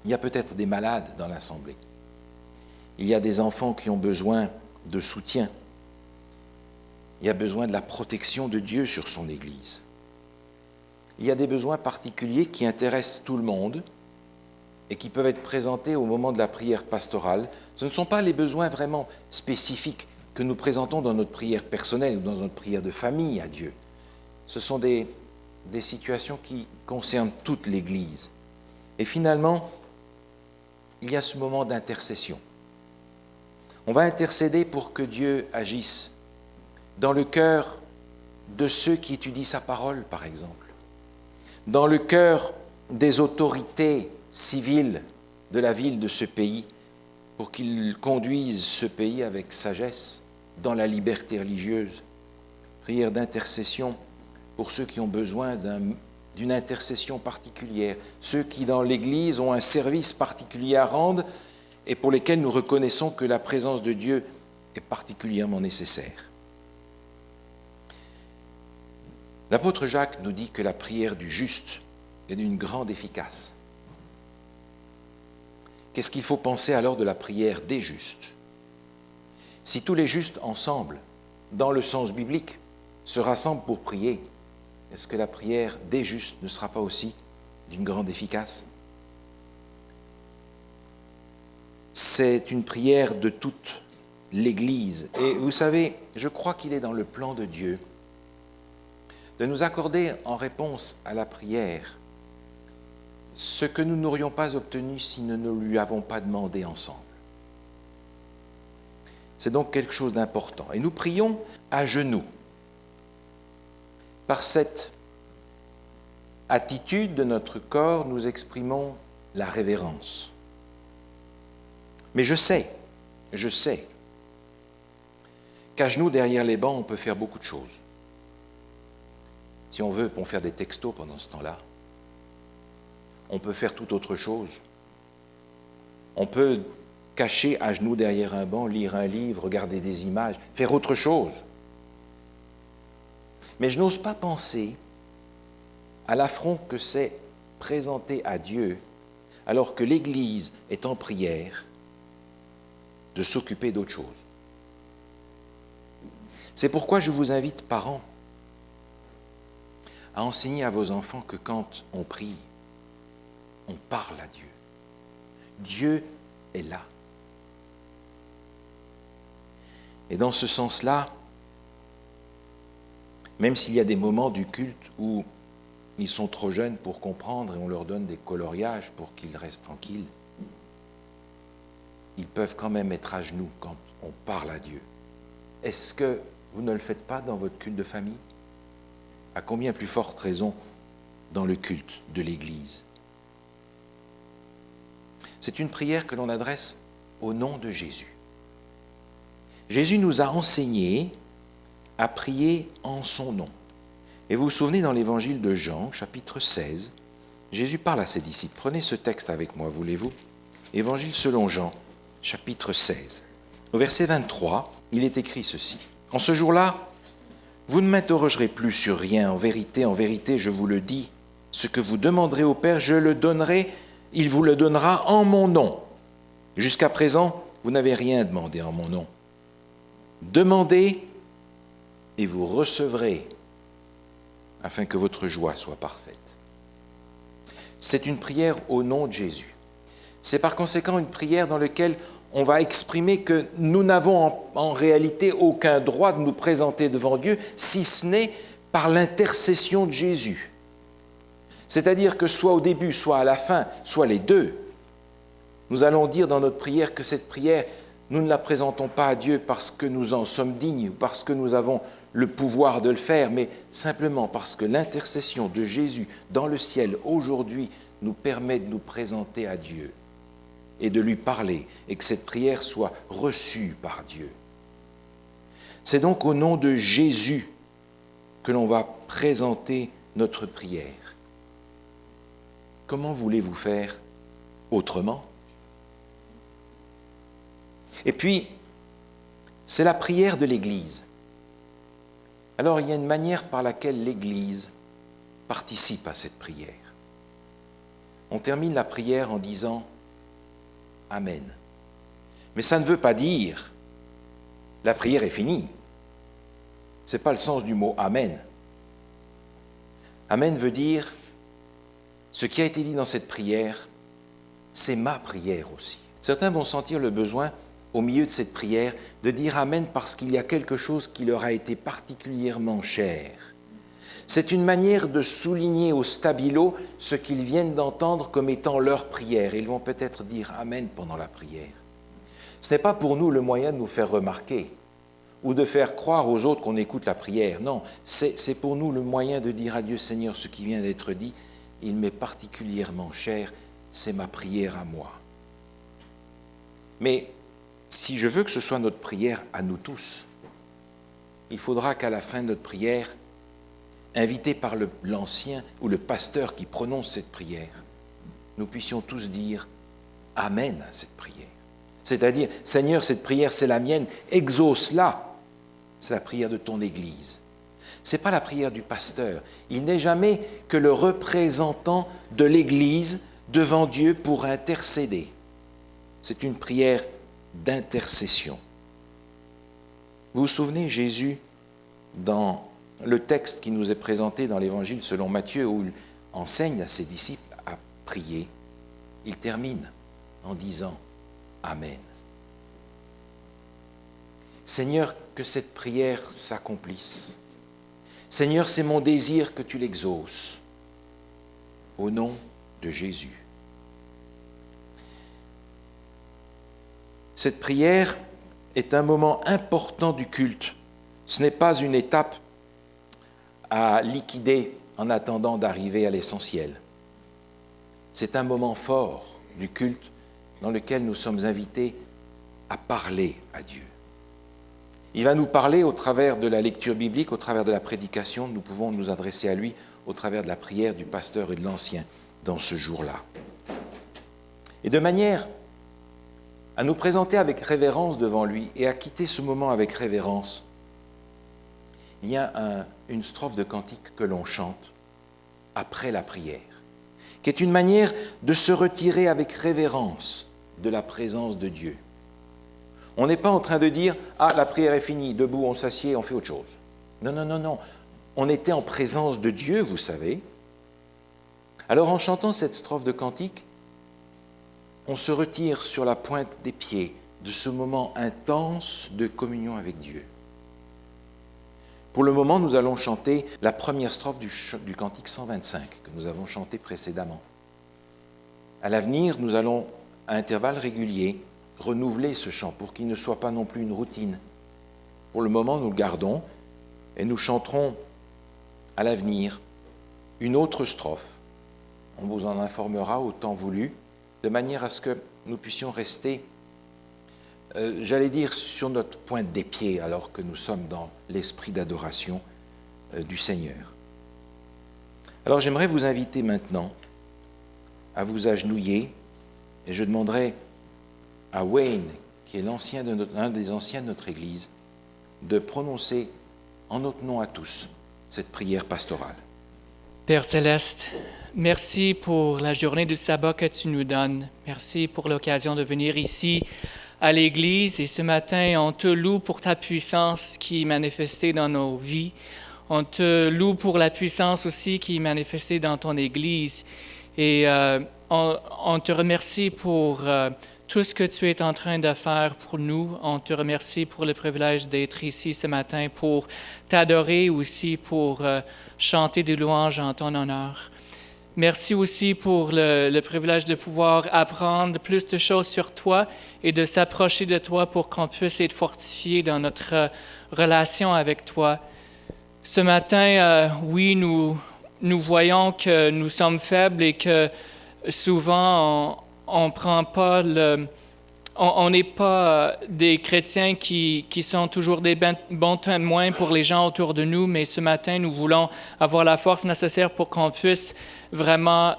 Speaker 1: Il y a peut-être des malades dans l'assemblée. Il y a des enfants qui ont besoin de soutien. Il y a besoin de la protection de Dieu sur son Église. Il y a des besoins particuliers qui intéressent tout le monde et qui peuvent être présentés au moment de la prière pastorale. Ce ne sont pas les besoins vraiment spécifiques que nous présentons dans notre prière personnelle ou dans notre prière de famille à Dieu. Ce sont des situations qui concernent toute l'Église. Et finalement, il y a ce moment d'intercession. On va intercéder pour que Dieu agisse dans le cœur de ceux qui étudient sa parole, par exemple, dans le cœur des autorités civiles de la ville de ce pays, pour qu'ils conduisent ce pays avec sagesse, dans la liberté religieuse. Prière d'intercession pour ceux qui ont besoin d'une intercession particulière, ceux qui dans l'Église ont un service particulier à rendre et pour lesquels nous reconnaissons que la présence de Dieu est particulièrement nécessaire. L'apôtre Jacques nous dit que la prière du juste est d'une grande efficace. Qu'est-ce qu'il faut penser alors de la prière des justes? Si tous les justes ensemble, dans le sens biblique, se rassemblent pour prier, est-ce que la prière des justes ne sera pas aussi d'une grande efficace? C'est une prière de toute l'Église. Et vous savez, je crois qu'il est dans le plan de Dieu de nous accorder en réponse à la prière ce que nous n'aurions pas obtenu si nous ne lui avons pas demandé ensemble. C'est donc quelque chose d'important. Et nous prions à genoux. Par cette attitude de notre corps, nous exprimons la révérence. Mais je sais qu'à genoux derrière les bancs, on peut faire beaucoup de choses. Si on veut, on peut faire des textos pendant ce temps-là. On peut faire tout autre chose. On peut cacher à genoux derrière un banc, lire un livre, regarder des images, faire autre chose. Mais je n'ose pas penser à l'affront que c'est présenter à Dieu, alors que l'Église est en prière, de s'occuper d'autre chose. C'est pourquoi je vous invite, parents, à enseigner à vos enfants que quand on prie, on parle à Dieu. Dieu est là. Et dans ce sens-là, même s'il y a des moments du culte où ils sont trop jeunes pour comprendre et on leur donne des coloriages pour qu'ils restent tranquilles, ils peuvent quand même être à genoux quand on parle à Dieu. Est-ce que vous ne le faites pas dans votre culte de famille? À combien plus forte raison dans le culte de l'Église? C'est une prière que l'on adresse au nom de Jésus. Jésus nous a enseigné à prier en son nom. Et vous vous souvenez, dans l'évangile de Jean, chapitre 16, Jésus parle à ses disciples. Prenez ce texte avec moi, voulez-vous? Évangile selon Jean, chapitre 16. Au verset 23, il est écrit ceci. En ce jour-là, vous ne m'interrogerez plus sur rien. En vérité, je vous le dis, ce que vous demanderez au Père, je le donnerai, il vous le donnera en mon nom. Jusqu'à présent, vous n'avez rien demandé en mon nom. Demandez et vous recevrez, afin que votre joie soit parfaite. C'est une prière au nom de Jésus. C'est par conséquent une prière dans laquelle on va exprimer que nous n'avons en réalité aucun droit de nous présenter devant Dieu, si ce n'est par l'intercession de Jésus. C'est-à-dire que soit au début, soit à la fin, soit les deux, nous allons dire dans notre prière que cette prière, nous ne la présentons pas à Dieu parce que nous en sommes dignes ou parce que nous avons le pouvoir de le faire, mais simplement parce que l'intercession de Jésus dans le ciel aujourd'hui nous permet de nous présenter à Dieu et de lui parler, et que cette prière soit reçue par Dieu. C'est donc au nom de Jésus que l'on va présenter notre prière. Comment voulez-vous faire autrement? Et puis, c'est la prière de l'Église. Alors, il y a une manière par laquelle l'Église participe à cette prière. On termine la prière en disant « Amen ». Mais ça ne veut pas dire « la prière est finie ». Ce n'est pas le sens du mot « Amen ». Amen veut dire « ce qui a été dit dans cette prière, c'est ma prière aussi ». Certains vont sentir le besoin au milieu de cette prière, de dire Amen parce qu'il y a quelque chose qui leur a été particulièrement cher. C'est une manière de souligner au stabilo ce qu'ils viennent d'entendre comme étant leur prière. Ils vont peut-être dire Amen pendant la prière. Ce n'est pas pour nous le moyen de nous faire remarquer ou de faire croire aux autres qu'on écoute la prière. Non, c'est pour nous le moyen de dire à Dieu, Seigneur, ce qui vient d'être dit, il m'est particulièrement cher, c'est ma prière à moi. Mais si je veux que ce soit notre prière à nous tous, il faudra qu'à la fin de notre prière, invité par l'ancien ou le pasteur qui prononce cette prière, nous puissions tous dire Amen à cette prière. C'est-à-dire, Seigneur, cette prière, c'est la mienne, exauce-la. C'est la prière de ton Église. Ce n'est pas la prière du pasteur. Il n'est jamais que le représentant de l'Église devant Dieu pour intercéder. C'est une prière d'intercession. Vous vous souvenez, Jésus, dans le texte qui nous est présenté dans l'Évangile selon Matthieu, où il enseigne à ses disciples à prier, il termine en disant Amen. Seigneur, que cette prière s'accomplisse. Seigneur, c'est mon désir que tu l'exauces. Au nom de Jésus. Cette prière est un moment important du culte. Ce n'est pas une étape à liquider en attendant d'arriver à l'essentiel. C'est un moment fort du culte dans lequel nous sommes invités à parler à Dieu. Il va nous parler au travers de la lecture biblique, au travers de la prédication. Nous pouvons nous adresser à lui au travers de la prière du pasteur et de l'ancien dans ce jour-là. Et de manière à nous présenter avec révérence devant lui et à quitter ce moment avec révérence, il y a une strophe de cantique que l'on chante après la prière, qui est une manière de se retirer avec révérence de la présence de Dieu. On n'est pas en train de dire « Ah, la prière est finie, debout, on s'assied, on fait autre chose ». Non, non, non, non. On était en présence de Dieu, vous savez. Alors en chantant cette strophe de cantique, on se retire sur la pointe des pieds de ce moment intense de communion avec Dieu. Pour le moment, nous allons chanter la première strophe du cantique 125 que nous avons chanté précédemment. À l'avenir, nous allons, à intervalles réguliers, renouveler ce chant pour qu'il ne soit pas non plus une routine. Pour le moment, nous le gardons et nous chanterons à l'avenir une autre strophe. On vous en informera au temps voulu, de manière à ce que nous puissions rester, j'allais dire, sur notre pointe des pieds alors que nous sommes dans l'esprit d'adoration du Seigneur. Alors j'aimerais vous inviter maintenant à vous agenouiller et je demanderai à Wayne, qui est un des anciens de notre Église, de prononcer en notre nom à tous cette prière pastorale.
Speaker 2: Père Céleste, merci pour la journée du sabbat que tu nous donnes. Merci pour l'occasion de venir ici à l'Église. Et ce matin, on te loue pour ta puissance qui est manifestée dans nos vies. On te loue pour la puissance aussi qui est manifestée dans ton Église. Et on te remercie pour tout ce que tu es en train de faire pour nous. On te remercie pour le privilège d'être ici ce matin, pour t'adorer aussi, pour chanter des louanges en ton honneur. Merci aussi pour le privilège de pouvoir apprendre plus de choses sur toi et de s'approcher de toi pour qu'on puisse être fortifié dans notre relation avec toi. Ce matin, oui, nous voyons que nous sommes faibles et que souvent on prend pas on n'est pas des chrétiens qui sont toujours des bons témoins pour les gens autour de nous, mais ce matin, nous voulons avoir la force nécessaire pour qu'on puisse vraiment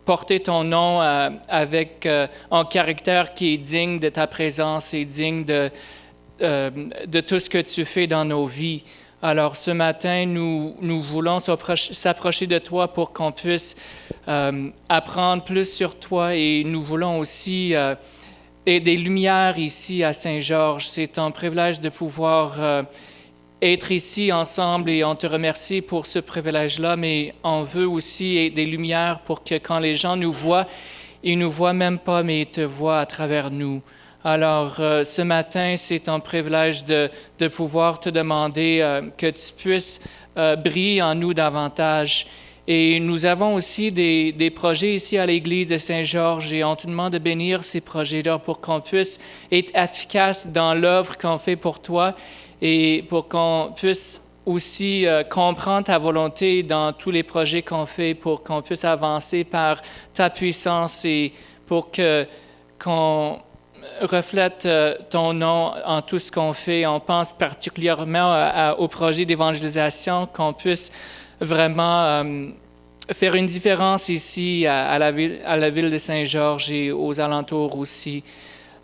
Speaker 2: porter ton nom avec un caractère qui est digne de ta présence et digne de tout ce que tu fais dans nos vies. Alors ce matin, nous voulons s'approcher de toi pour qu'on puisse apprendre plus sur toi et nous voulons aussi et des lumières ici à Saint-Georges. C'est un privilège de pouvoir être ici ensemble et on te remercie pour ce privilège-là, mais on veut aussi des lumières pour que quand les gens nous voient, ils ne nous voient même pas, mais ils te voient à travers nous. Alors, ce matin, c'est un privilège de pouvoir te demander que tu puisses briller en nous davantage. Et nous avons aussi des projets ici à l'Église de Saint-Georges et on te demande de bénir ces projets-là pour qu'on puisse être efficace dans l'œuvre qu'on fait pour toi et pour qu'on puisse aussi comprendre ta volonté dans tous les projets qu'on fait, pour qu'on puisse avancer par ta puissance et pour qu'on reflète ton nom en tout ce qu'on fait. On pense particulièrement au projet d'évangélisation, qu'on puisse vraiment faire une différence ici à la ville de Saint-Georges et aux alentours aussi.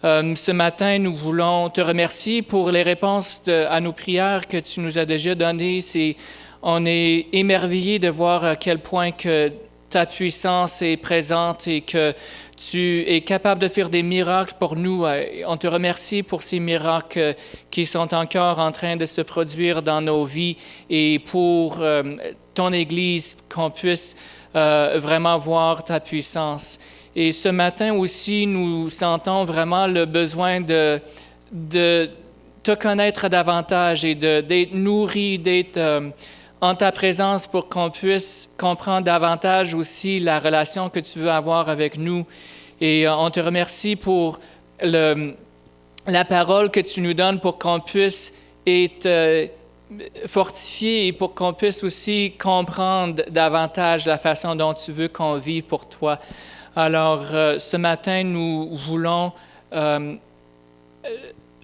Speaker 2: Ce matin, nous voulons te remercier pour les réponses à nos prières que tu nous as déjà données. On est émerveillés de voir à quel point que ta puissance est présente et que tu es capable de faire des miracles pour nous. On te remercie pour ces miracles qui sont encore en train de se produire dans nos vies et pour ton Église, qu'on puisse vraiment voir ta puissance. Et ce matin aussi, nous sentons vraiment le besoin de te connaître davantage et d'être nourris, d'être en ta présence pour qu'on puisse comprendre davantage aussi la relation que tu veux avoir avec nous. Et on te remercie pour la parole que tu nous donnes pour qu'on puisse être fortifié et pour qu'on puisse aussi comprendre davantage la façon dont tu veux qu'on vive pour toi. Alors, ce matin, nous voulons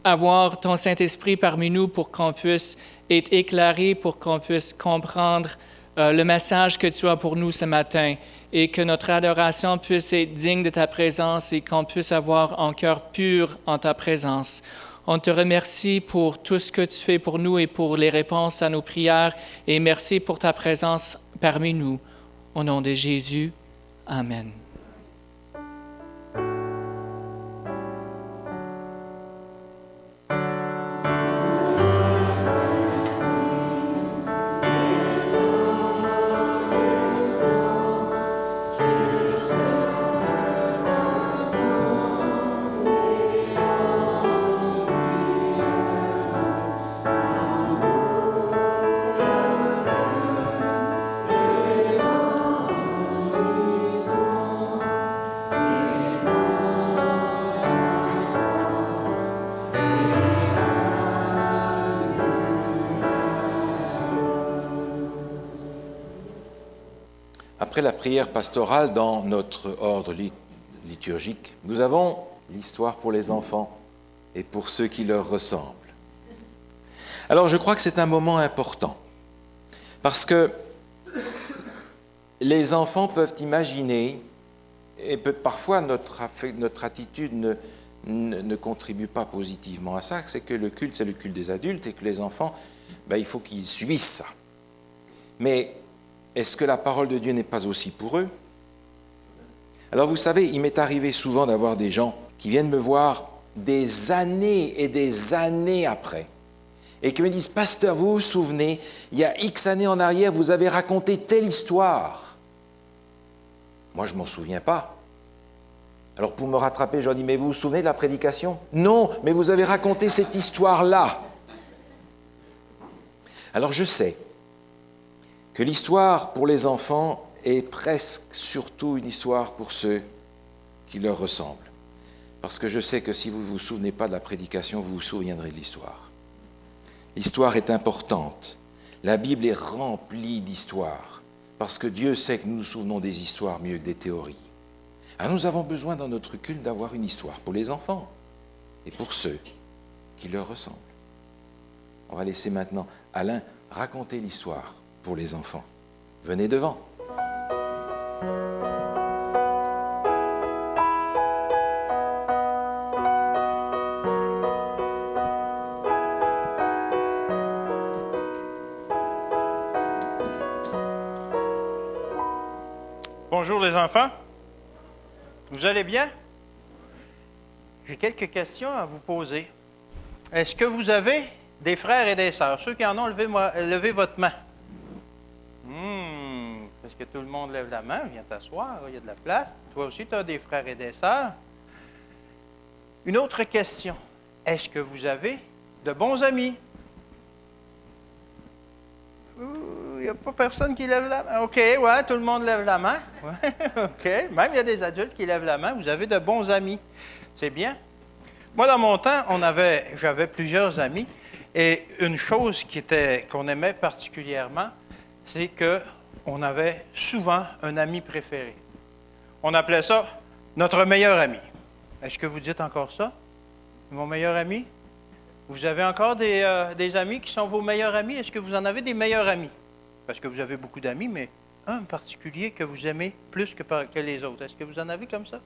Speaker 2: avoir ton Saint-Esprit parmi nous pour qu'on puisse être éclairé, pour qu'on puisse comprendre le message que tu as pour nous ce matin et que notre adoration puisse être digne de ta présence et qu'on puisse avoir un cœur pur en ta présence. On te remercie pour tout ce que tu fais pour nous et pour les réponses à nos prières et merci pour ta présence parmi nous. Au nom de Jésus, Amen.
Speaker 1: Après la prière pastorale dans notre ordre liturgique, nous avons l'histoire pour les enfants et pour ceux qui leur ressemblent. Alors je crois que c'est un moment important parce que les enfants peuvent imaginer, et parfois notre attitude ne contribue pas positivement à ça, c'est que le culte, c'est le culte des adultes et que les enfants, il faut qu'ils subissent ça. Mais est-ce que la parole de Dieu n'est pas aussi pour eux? Alors vous savez, il m'est arrivé souvent d'avoir des gens qui viennent me voir des années et des années après et qui me disent « Pasteur, vous vous souvenez, il y a X années en arrière, vous avez raconté telle histoire. » Moi, je ne m'en souviens pas. Alors pour me rattraper, je leur dis « Mais vous vous souvenez de la prédication ?»« Non, mais vous avez raconté cette histoire-là. » Alors je sais que l'histoire pour les enfants est presque surtout une histoire pour ceux qui leur ressemblent. Parce que je sais que si vous ne vous souvenez pas de la prédication, vous vous souviendrez de l'histoire. L'histoire est importante. La Bible est remplie d'histoires, parce que Dieu sait que nous nous souvenons des histoires mieux que des théories. Alors nous avons besoin dans notre culte d'avoir une histoire pour les enfants et pour ceux qui leur ressemblent. On va laisser maintenant Alain raconter l'histoire pour les enfants. Venez devant.
Speaker 4: Bonjour les enfants. Vous allez bien? J'ai quelques questions à vous poser. Est-ce que vous avez des frères et des sœurs? Ceux qui en ont, levez votre main. Est-ce que tout le monde lève la main? Viens t'asseoir, il y a de la place. Toi aussi, tu as des frères et des sœurs. Une autre question. Est-ce que vous avez de bons amis? Il n'y a pas personne qui lève la main. OK, ouais, tout le monde lève la main. Ouais, OK. Même il y a des adultes qui lèvent la main. Vous avez de bons amis. C'est bien. Moi, dans mon temps, j'avais plusieurs amis. Et une chose qu'on aimait particulièrement, c'est qu'on avait souvent un ami préféré. On appelait ça notre meilleur ami. Est-ce que vous dites encore ça? Mon meilleur ami? Vous avez encore des amis qui sont vos meilleurs amis? Est-ce que vous en avez des meilleurs amis? Parce que vous avez beaucoup d'amis, mais un en particulier que vous aimez plus que les autres. Est-ce que vous en avez comme ça?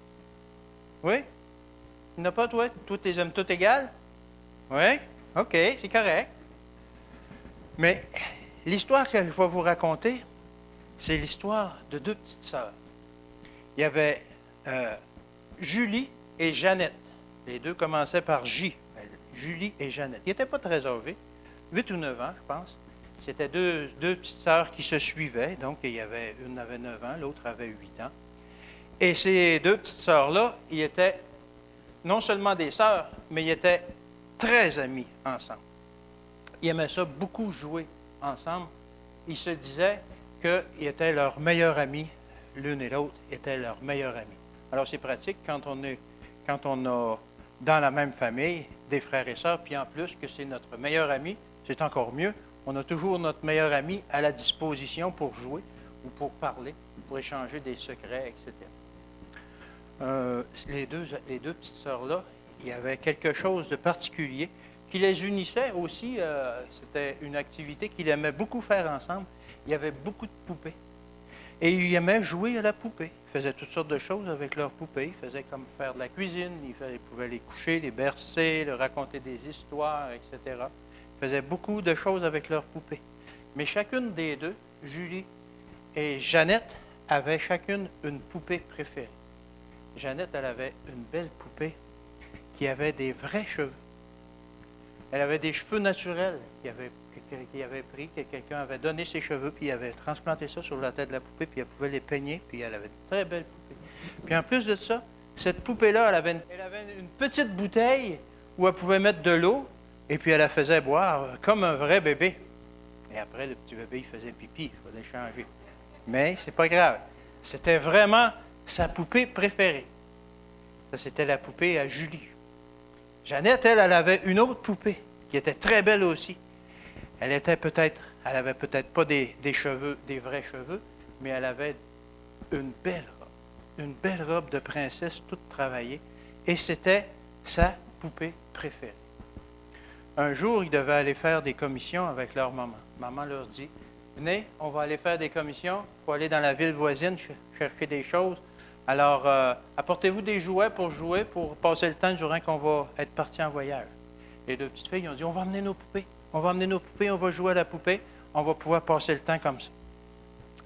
Speaker 4: Oui? Il n'y en a pas, toi? Toi, tu les aimes toutes égales? Oui? OK, c'est correct. Mais l'histoire que je vais vous raconter, c'est l'histoire de deux petites sœurs. Il y avait Julie et Jeannette. Les deux commençaient par J. Julie et Jeannette. Ils n'étaient pas très âgés, 8 ou 9 ans, je pense. C'était deux petites sœurs qui se suivaient. Donc, une avait 9 ans, l'autre avait 8 ans. Et ces deux petites sœurs-là, ils étaient non seulement des sœurs, mais ils étaient très amis ensemble. Ils aimaient ça beaucoup jouer ensemble. Ils se disaient qu'ils étaient leurs meilleurs amis, l'une et l'autre étaient leurs meilleurs amis. Alors, c'est pratique quand on a dans la même famille des frères et sœurs, puis en plus que c'est notre meilleur ami, c'est encore mieux. On a toujours notre meilleur ami à la disposition pour jouer ou pour parler, pour échanger des secrets, etc. Les deux petites sœurs-là, il y avait quelque chose de particulier qui les unissait aussi. C'était une activité qu'ils aimaient beaucoup faire ensemble. Il y avait beaucoup de poupées. Et ils aimaient jouer à la poupée. Ils faisaient toutes sortes de choses avec leurs poupées. Ils faisaient comme faire de la cuisine. Ils pouvaient les coucher, les bercer, leur raconter des histoires, etc. Ils faisaient beaucoup de choses avec leurs poupées. Mais chacune des deux, Julie et Jeannette, avaient chacune une poupée préférée. Jeannette, elle avait une belle poupée qui avait des vrais cheveux. Elle avait des cheveux naturels qui avait pris, que quelqu'un avait donné ses cheveux, puis il avait transplanté ça sur la tête de la poupée, puis elle pouvait les peigner, puis elle avait une très belle poupée. Puis en plus de ça, cette poupée-là, elle avait une petite bouteille où elle pouvait mettre de l'eau, et puis elle la faisait boire comme un vrai bébé. Et après, le petit bébé, il faisait pipi, il fallait changer. Mais c'est pas grave. C'était vraiment sa poupée préférée. Ça, c'était la poupée à Julie. Jeannette, elle avait une autre poupée qui était très belle aussi. Elle avait peut-être pas des cheveux, des vrais cheveux, mais elle avait une belle robe de princesse toute travaillée, et c'était sa poupée préférée. Un jour, ils devaient aller faire des commissions avec leur maman. Maman leur dit, venez, on va aller faire des commissions, il faut aller dans la ville voisine chercher des choses. Alors, apportez-vous des jouets pour passer le temps durant qu'on va être partis en voyage. Les deux petites filles ont dit, on va emmener nos poupées. On va emmener nos poupées, on va jouer à la poupée, on va pouvoir passer le temps comme ça.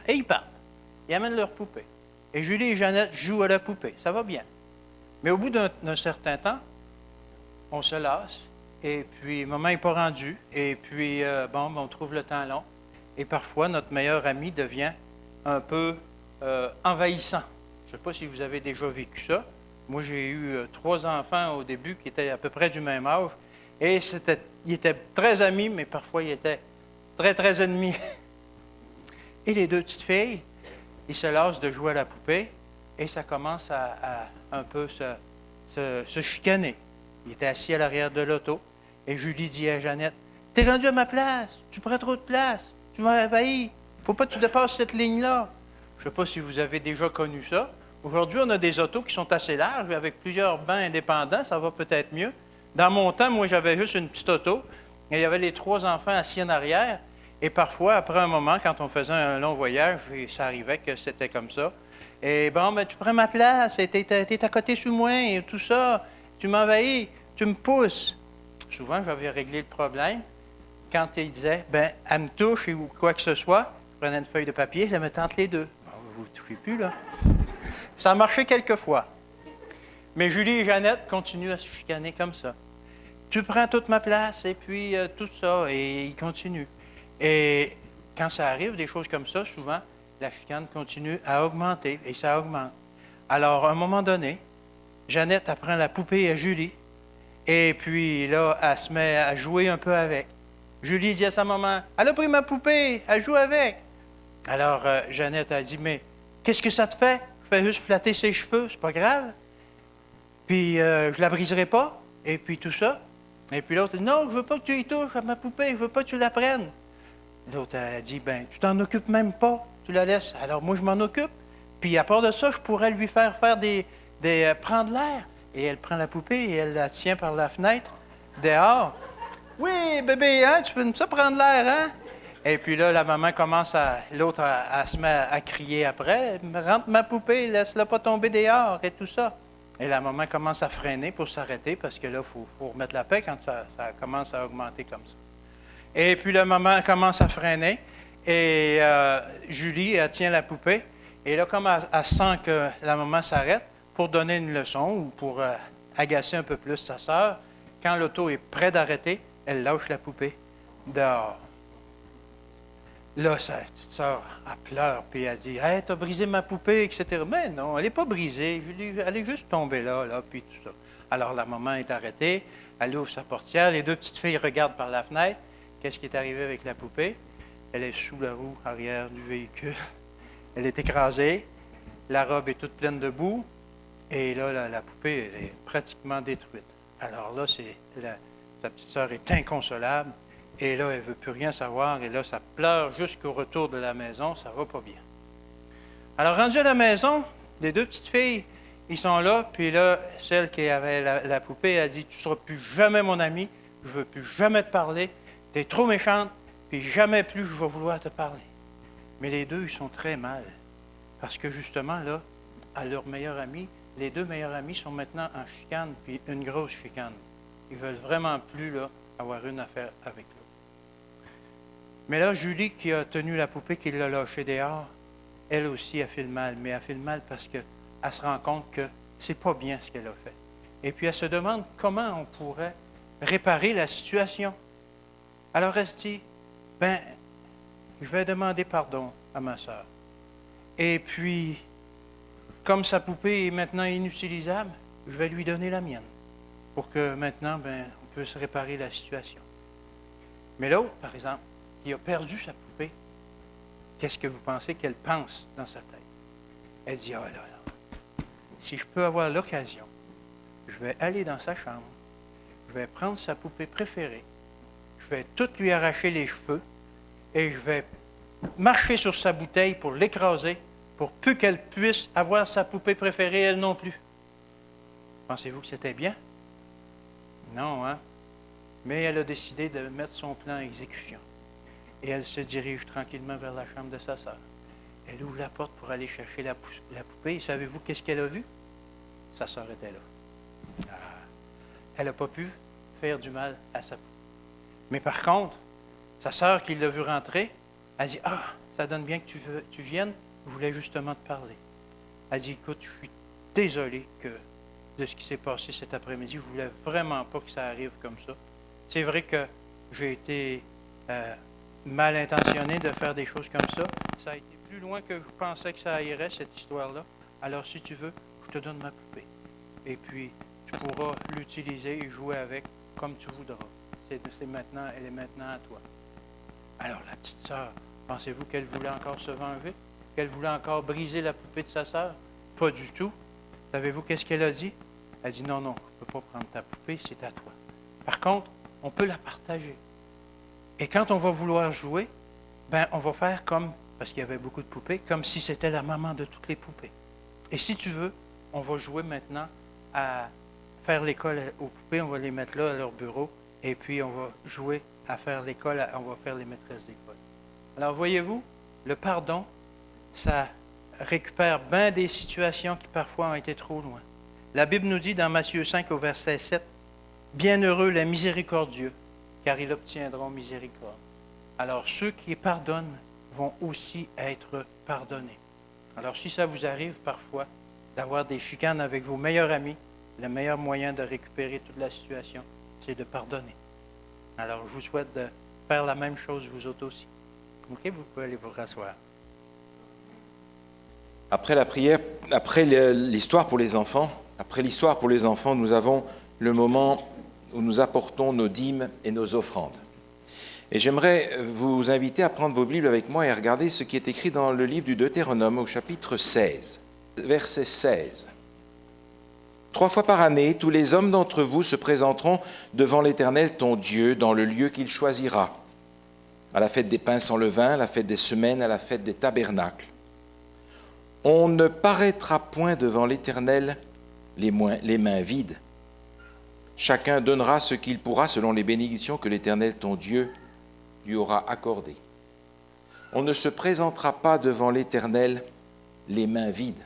Speaker 4: Et ils partent. Ils amènent leurs poupées. Et Julie et Jeannette jouent à la poupée. Ça va bien. Mais au bout d'un certain temps, on se lasse, et puis le moment n'est pas rendu, et puis, on trouve le temps long. Et parfois, notre meilleur ami devient un peu envahissant. Je ne sais pas si vous avez déjà vécu ça. Moi, j'ai eu 3 enfants au début qui étaient à peu près du même âge. Et ils étaient très amis, mais parfois ils étaient très, très ennemis. Et les deux petites filles, ils se lassent de jouer à la poupée et ça commence à un peu se chicaner. Ils étaient assis à l'arrière de l'auto et Julie dit à Jeannette, « T'es rendu à ma place, tu prends trop de place, tu m'as envahi, il ne faut pas que tu dépasses cette ligne-là. » Je ne sais pas si vous avez déjà connu ça. Aujourd'hui, on a des autos qui sont assez larges, avec plusieurs bancs indépendants, ça va peut-être mieux. Dans mon temps, moi, j'avais juste une petite auto, et il y avait les 3 enfants assis en arrière, et parfois, après un moment, quand on faisait un long voyage, et ça arrivait que c'était comme ça, et tu prends ma place, et t'es à côté sous moi, et tout ça, tu m'envahis, tu me pousses. Souvent, j'avais réglé le problème. Quand il disait, elle me touche, ou quoi que ce soit, je prenais une feuille de papier, je la mettais entre les deux. Vous ne touchez plus, là. Ça a marché quelques fois. Mais Julie et Jeannette continuent à se chicaner comme ça. Tu prends toute ma place, et puis tout ça, et ils continuent. Et quand ça arrive, des choses comme ça, souvent, la chicane continue à augmenter, et ça augmente. Alors, à un moment donné, Jeannette apprend la poupée à Julie, et puis là, elle se met à jouer un peu avec. Julie dit à sa maman, « Elle a pris ma poupée, elle joue avec. » Alors, Jeannette a dit, « Mais qu'est-ce que ça te fait? Je fais juste flatter ses cheveux, c'est pas grave. Puis, je la briserai pas. » Et puis, tout ça. Et puis l'autre dit, « Non, je veux pas que tu y touches à ma poupée, je veux pas que tu la prennes. » L'autre a dit, « Tu t'en occupes même pas, tu la laisses. Alors, moi, je m'en occupe. Puis, à part de ça, je pourrais lui faire prendre l'air. » Et elle prend la poupée et elle la tient par la fenêtre, dehors. « Oui, bébé, hein, tu peux me prendre l'air, hein? » Et puis là, la maman commence l'autre se met à crier après, « Rentre ma poupée, laisse-la pas tomber dehors, et tout ça. » Et la maman commence à freiner pour s'arrêter, parce que là, il faut remettre la paix quand ça commence à augmenter comme ça. Et puis la maman commence à freiner, et Julie, elle tient la poupée, et là, comme elle sent que la maman s'arrête, pour donner une leçon ou pour agacer un peu plus sa sœur, quand l'auto est près d'arrêter, elle lâche la poupée dehors. Là, sa petite sœur, elle pleure, puis elle dit « Hey, t'as brisé ma poupée, etc. » Mais non, elle n'est pas brisée, elle est juste tombée là, puis tout ça. Alors la maman est arrêtée, elle ouvre sa portière, les deux petites filles regardent par la fenêtre. Qu'est-ce qui est arrivé avec la poupée? Elle est sous la roue arrière du véhicule. Elle est écrasée, la robe est toute pleine de boue, et là, la poupée elle est pratiquement détruite. Alors là, sa petite sœur est inconsolable. Et là, elle ne veut plus rien savoir. Et là, ça pleure jusqu'au retour de la maison. Ça ne va pas bien. Alors, rendu à la maison, les deux petites filles, Ils sont là, puis là, celle qui avait la poupée, elle dit, tu ne seras plus jamais mon ami, je ne veux plus jamais te parler, tu es trop méchante, puis jamais plus je vais vouloir te parler. Mais les deux, ils sont très mal, parce que justement, là, à leur meilleur ami, les deux meilleurs amis sont maintenant en chicane, puis une grosse chicane. Ils ne veulent vraiment plus là, avoir une affaire avec l'autre. Mais là, Julie, qui a tenu la poupée, qui l'a lâchée dehors, elle aussi a fait le mal, mais elle a fait le mal parce qu'elle se rend compte que c'est pas bien ce qu'elle a fait. Et puis elle se demande comment on pourrait réparer la situation. Alors elle se dit, je vais demander pardon à ma sœur. Et puis, comme sa poupée est maintenant inutilisable, je vais lui donner la mienne pour que maintenant, on puisse réparer la situation. Mais l'autre, par exemple, qui a perdu sa poupée, qu'est-ce que vous pensez qu'elle pense dans sa tête? Elle dit, si je peux avoir l'occasion, je vais aller dans sa chambre, je vais prendre sa poupée préférée, je vais tout lui arracher les cheveux et je vais marcher sur sa bouteille pour l'écraser, pour plus qu'elle puisse avoir sa poupée préférée, elle non plus. Pensez-vous que c'était bien? Non, hein? Mais elle a décidé de mettre son plan à exécution. Et elle se dirige tranquillement vers la chambre de sa sœur. Elle ouvre la porte pour aller chercher la poupée. Et savez-vous qu'est-ce qu'elle a vu? Sa sœur était là. Elle n'a pas pu faire du mal à sa poupée. Mais par contre, sa sœur qui l'a vu rentrer, elle dit, ça donne bien que tu viennes, je voulais justement te parler. Elle dit, écoute, je suis désolé de ce qui s'est passé cet après-midi. Je ne voulais vraiment pas que ça arrive comme ça. C'est vrai que j'ai été mal intentionné de faire des choses comme ça. Ça a été plus loin que je pensais que ça irait, cette histoire-là. Alors, si tu veux, je te donne ma poupée. Et puis, tu pourras l'utiliser et jouer avec comme tu voudras. Elle est maintenant à toi. Alors, la petite sœur, pensez-vous qu'elle voulait encore se venger? Qu'elle voulait encore briser la poupée de sa sœur? Pas du tout. Savez-vous qu'est-ce qu'elle a dit? Elle dit, non, je ne peux pas prendre ta poupée, c'est à toi. Par contre, on peut la partager. Et quand on va vouloir jouer, on va faire comme, parce qu'il y avait beaucoup de poupées, comme si c'était la maman de toutes les poupées. Et si tu veux, on va jouer maintenant à faire l'école aux poupées, on va les mettre là à leur bureau, et puis on va jouer à faire l'école, on va faire les maîtresses d'école. Alors voyez-vous, le pardon, ça récupère bien des situations qui parfois ont été trop loin. La Bible nous dit dans Matthieu 5 au verset 7, « Bienheureux les miséricordieux, car ils obtiendront miséricorde. » Alors ceux qui pardonnent vont aussi être pardonnés. Alors si ça vous arrive parfois d'avoir des chicanes avec vos meilleurs amis, le meilleur moyen de récupérer toute la situation, c'est de pardonner. Alors je vous souhaite de faire la même chose vous autres aussi. OK, vous pouvez aller vous rasseoir.
Speaker 1: Après la prière, après l'histoire pour les enfants, nous avons le moment où nous apportons nos dîmes et nos offrandes. Et j'aimerais vous inviter à prendre vos Bibles avec moi et à regarder ce qui est écrit dans le livre du Deutéronome au chapitre 16, verset 16. 3 fois par année, tous les hommes d'entre vous se présenteront devant l'Éternel ton Dieu dans le lieu qu'il choisira, à la fête des pains sans levain, à la fête des semaines, à la fête des tabernacles. On ne paraîtra point devant l'Éternel les mains vides. Chacun donnera ce qu'il pourra selon les bénédictions que l'Éternel ton Dieu lui aura accordées. On ne se présentera pas devant l'Éternel les mains vides.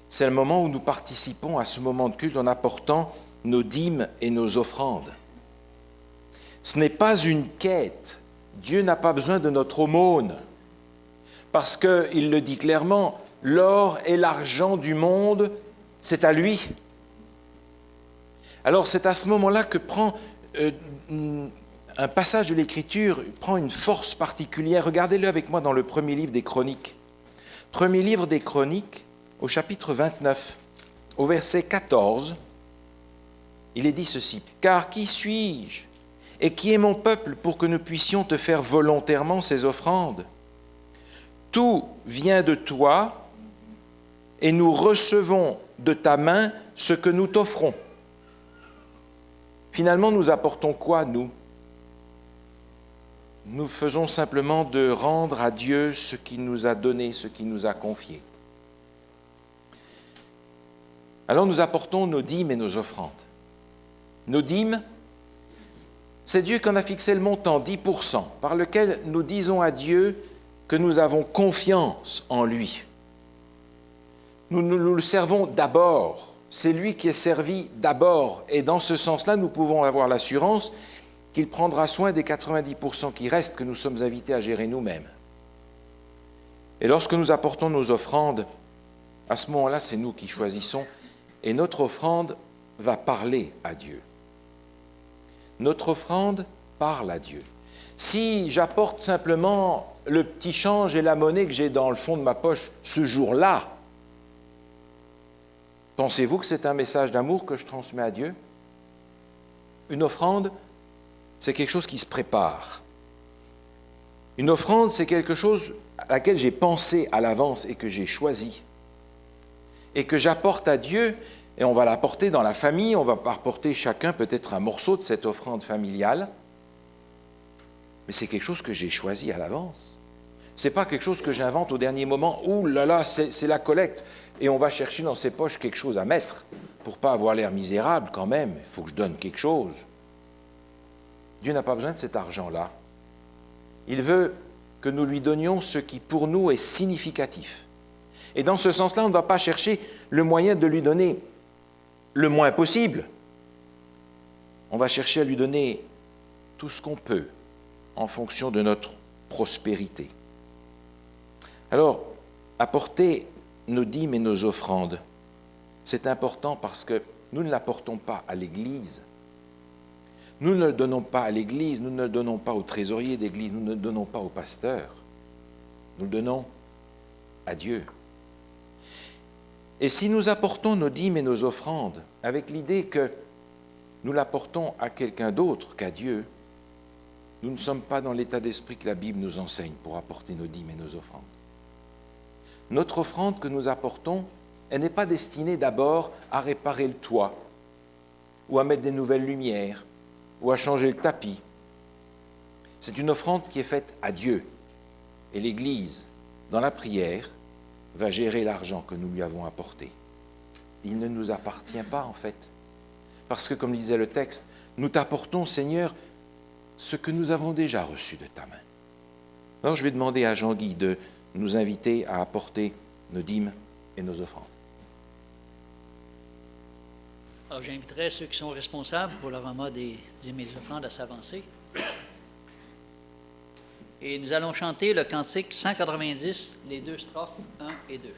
Speaker 1: C'est le moment où nous participons à ce moment de culte en apportant nos dîmes et nos offrandes. Ce n'est pas une quête. Dieu n'a pas besoin de notre aumône. Parce qu'il le dit clairement, l'or et l'argent du monde, c'est à lui. Alors c'est à ce moment-là que prend un passage de l'Écriture, prend une force particulière. Regardez-le avec moi dans le premier livre des Chroniques. Premier livre des Chroniques, au chapitre 29, au verset 14, il est dit ceci. « Car qui suis-je et qui est mon peuple pour que nous puissions te faire volontairement ces offrandes ? Tout vient de toi et nous recevons de ta main ce que nous t'offrons. » Finalement, nous apportons quoi, nous? Nous faisons simplement de rendre à Dieu ce qu'il nous a donné, ce qu'il nous a confié. Alors nous apportons nos dîmes et nos offrandes. Nos dîmes, c'est Dieu qui en a fixé le montant, 10%, par lequel nous disons à Dieu que nous avons confiance en lui. Nous le servons d'abord. C'est lui qui est servi d'abord. Et dans ce sens-là, nous pouvons avoir l'assurance qu'il prendra soin des 90% qui restent, que nous sommes invités à gérer nous-mêmes. Et lorsque nous apportons nos offrandes, à ce moment-là, c'est nous qui choisissons. Et notre offrande va parler à Dieu. Notre offrande parle à Dieu. Si j'apporte simplement le petit change et la monnaie que j'ai dans le fond de ma poche ce jour-là, pensez-vous que c'est un message d'amour que je transmets à Dieu? Une offrande, c'est quelque chose qui se prépare. Une offrande, c'est quelque chose à laquelle j'ai pensé à l'avance et que j'ai choisi. Et que j'apporte à Dieu, et on va l'apporter dans la famille, on va apporter chacun peut-être un morceau de cette offrande familiale, mais c'est quelque chose que j'ai choisi à l'avance. Ce n'est pas quelque chose que j'invente au dernier moment. Ouh là là, c'est la collecte. Et on va chercher dans ses poches quelque chose à mettre pour ne pas avoir l'air misérable quand même. Il faut que je donne quelque chose. Dieu n'a pas besoin de cet argent-là. Il veut que nous lui donnions ce qui pour nous est significatif. Et dans ce sens-là, on ne va pas chercher le moyen de lui donner le moins possible. On va chercher à lui donner tout ce qu'on peut en fonction de notre prospérité. Alors, apporter nos dîmes et nos offrandes, c'est important parce que nous ne l'apportons pas à l'Église. Nous ne le donnons pas à l'Église, nous ne le donnons pas au trésorier d'Église, nous ne le donnons pas au pasteur. Nous le donnons à Dieu. Et si nous apportons nos dîmes et nos offrandes avec l'idée que nous l'apportons à quelqu'un d'autre qu'à Dieu, nous ne sommes pas dans l'état d'esprit que la Bible nous enseigne pour apporter nos dîmes et nos offrandes. Notre offrande que nous apportons, elle n'est pas destinée d'abord à réparer le toit, ou à mettre des nouvelles lumières, ou à changer le tapis. C'est une offrande qui est faite à Dieu. Et l'Église, dans la prière, va gérer l'argent que nous lui avons apporté. Il ne nous appartient pas, en fait. Parce que, comme disait le texte, nous t'apportons, Seigneur, ce que nous avons déjà reçu de ta main. Alors, je vais demander à Jean-Guy de nous inviter à apporter nos dîmes et nos offrandes.
Speaker 3: Alors, j'inviterai ceux qui sont responsables pour le remas des dîmes et des offrandes à s'avancer. Et nous allons chanter le cantique 190, les deux strophes 1 et 2.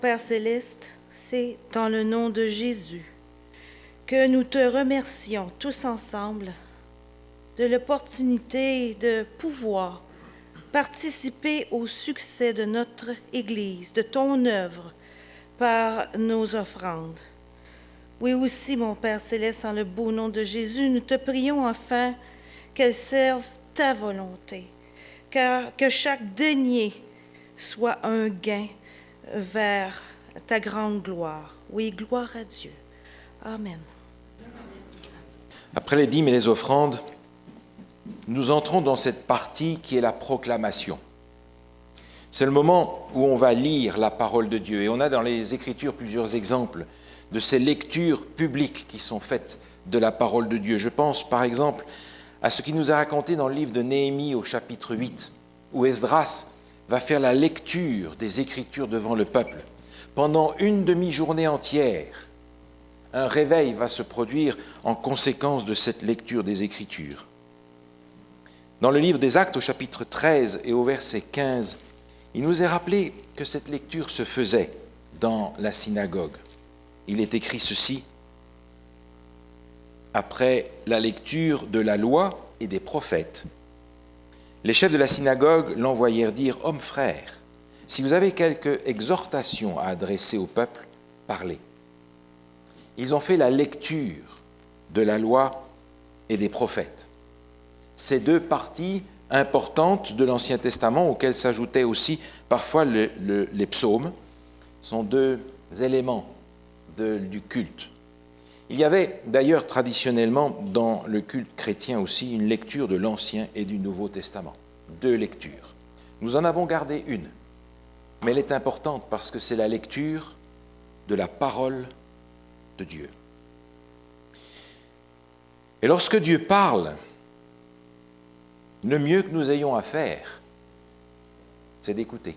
Speaker 5: Père céleste, c'est dans le nom de Jésus que nous te remercions tous ensemble de l'opportunité de pouvoir participer au succès de notre Église, de ton œuvre par nos offrandes. Oui aussi, mon Père céleste, en le beau nom de Jésus, nous te prions afin qu'elles servent ta volonté, que chaque denier soit un gain vers ta grande gloire. Oui, gloire à Dieu. Amen.
Speaker 1: Après les dîmes et les offrandes, nous entrons dans cette partie qui est la proclamation. C'est le moment où on va lire la parole de Dieu. Et on a dans les Écritures plusieurs exemples de ces lectures publiques qui sont faites de la parole de Dieu. Je pense par exemple à ce qui nous est raconté dans le livre de Néhémie au chapitre 8, où Esdras va faire la lecture des Écritures devant le peuple. Pendant une demi-journée entière, un réveil va se produire en conséquence de cette lecture des Écritures. Dans le livre des Actes au chapitre 13 et au verset 15, il nous est rappelé que cette lecture se faisait dans la synagogue. Il est écrit ceci: après la lecture de la loi et des prophètes, les chefs de la synagogue l'envoyèrent dire: « Homme frère, si vous avez quelque exhortation à adresser au peuple, parlez. » Ils ont fait la lecture de la loi et des prophètes. Ces deux parties importantes de l'Ancien Testament, auxquelles s'ajoutaient aussi parfois les psaumes, sont deux éléments du culte. Il y avait d'ailleurs traditionnellement dans le culte chrétien aussi une lecture de l'Ancien et du Nouveau Testament. Deux lectures. Nous en avons gardé une, mais elle est importante parce que c'est la lecture de la parole de Dieu. Et lorsque Dieu parle, le mieux que nous ayons à faire, c'est d'écouter.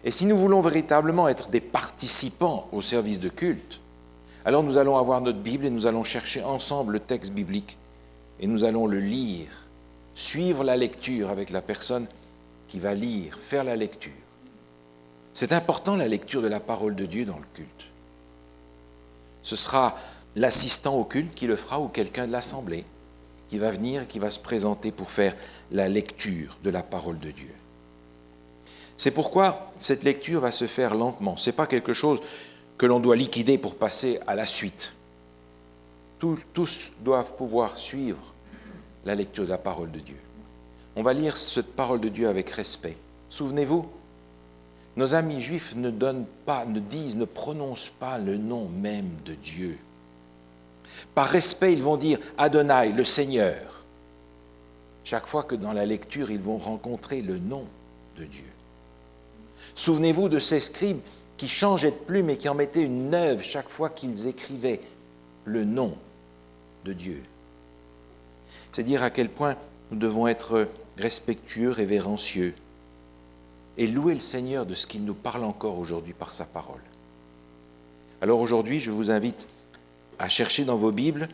Speaker 1: Et si nous voulons véritablement être des participants au service de culte, alors nous allons avoir notre Bible et nous allons chercher ensemble le texte biblique et nous allons le lire, suivre la lecture avec la personne qui va lire, faire la lecture. C'est important la lecture de la parole de Dieu dans le culte. Ce sera l'assistant au culte qui le fera ou quelqu'un de l'assemblée qui va venir, qui va se présenter pour faire la lecture de la parole de Dieu. C'est pourquoi cette lecture va se faire lentement. Ce n'est pas quelque chose que l'on doit liquider pour passer à la suite. Tous doivent pouvoir suivre la lecture de la parole de Dieu. On va lire cette parole de Dieu avec respect. Souvenez-vous, nos amis juifs ne prononcent pas le nom même de Dieu. Par respect, ils vont dire Adonai, le Seigneur. Chaque fois que dans la lecture, ils vont rencontrer le nom de Dieu. Souvenez-vous de ces scribes qui changeaient de plume et qui en mettaient une neuve chaque fois qu'ils écrivaient le nom de Dieu. C'est dire à quel point nous devons être respectueux, révérencieux et louer le Seigneur de ce qu'il nous parle encore aujourd'hui par sa parole. Alors aujourd'hui, je vous invite à chercher dans vos Bibles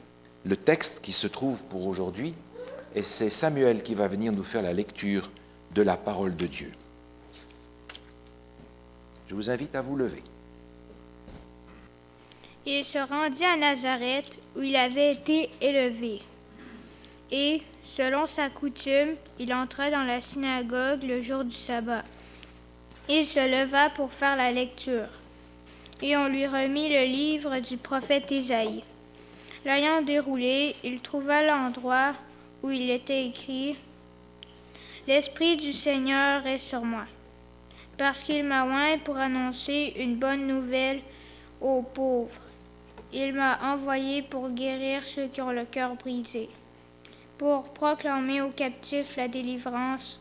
Speaker 1: le texte qui se trouve pour aujourd'hui, et c'est Samuel qui va venir nous faire la lecture de la parole de Dieu. Je vous invite à vous lever.
Speaker 6: Il se rendit à Nazareth, où il avait été élevé. Et, selon sa coutume, il entra dans la synagogue le jour du sabbat. Il se leva pour faire la lecture. Et on lui remit le livre du prophète Isaïe. L'ayant déroulé, il trouva l'endroit où il était écrit « L'Esprit du Seigneur est sur moi, parce qu'il m'a oint pour annoncer une bonne nouvelle aux pauvres. Il m'a envoyé pour guérir ceux qui ont le cœur brisé, pour proclamer aux captifs la délivrance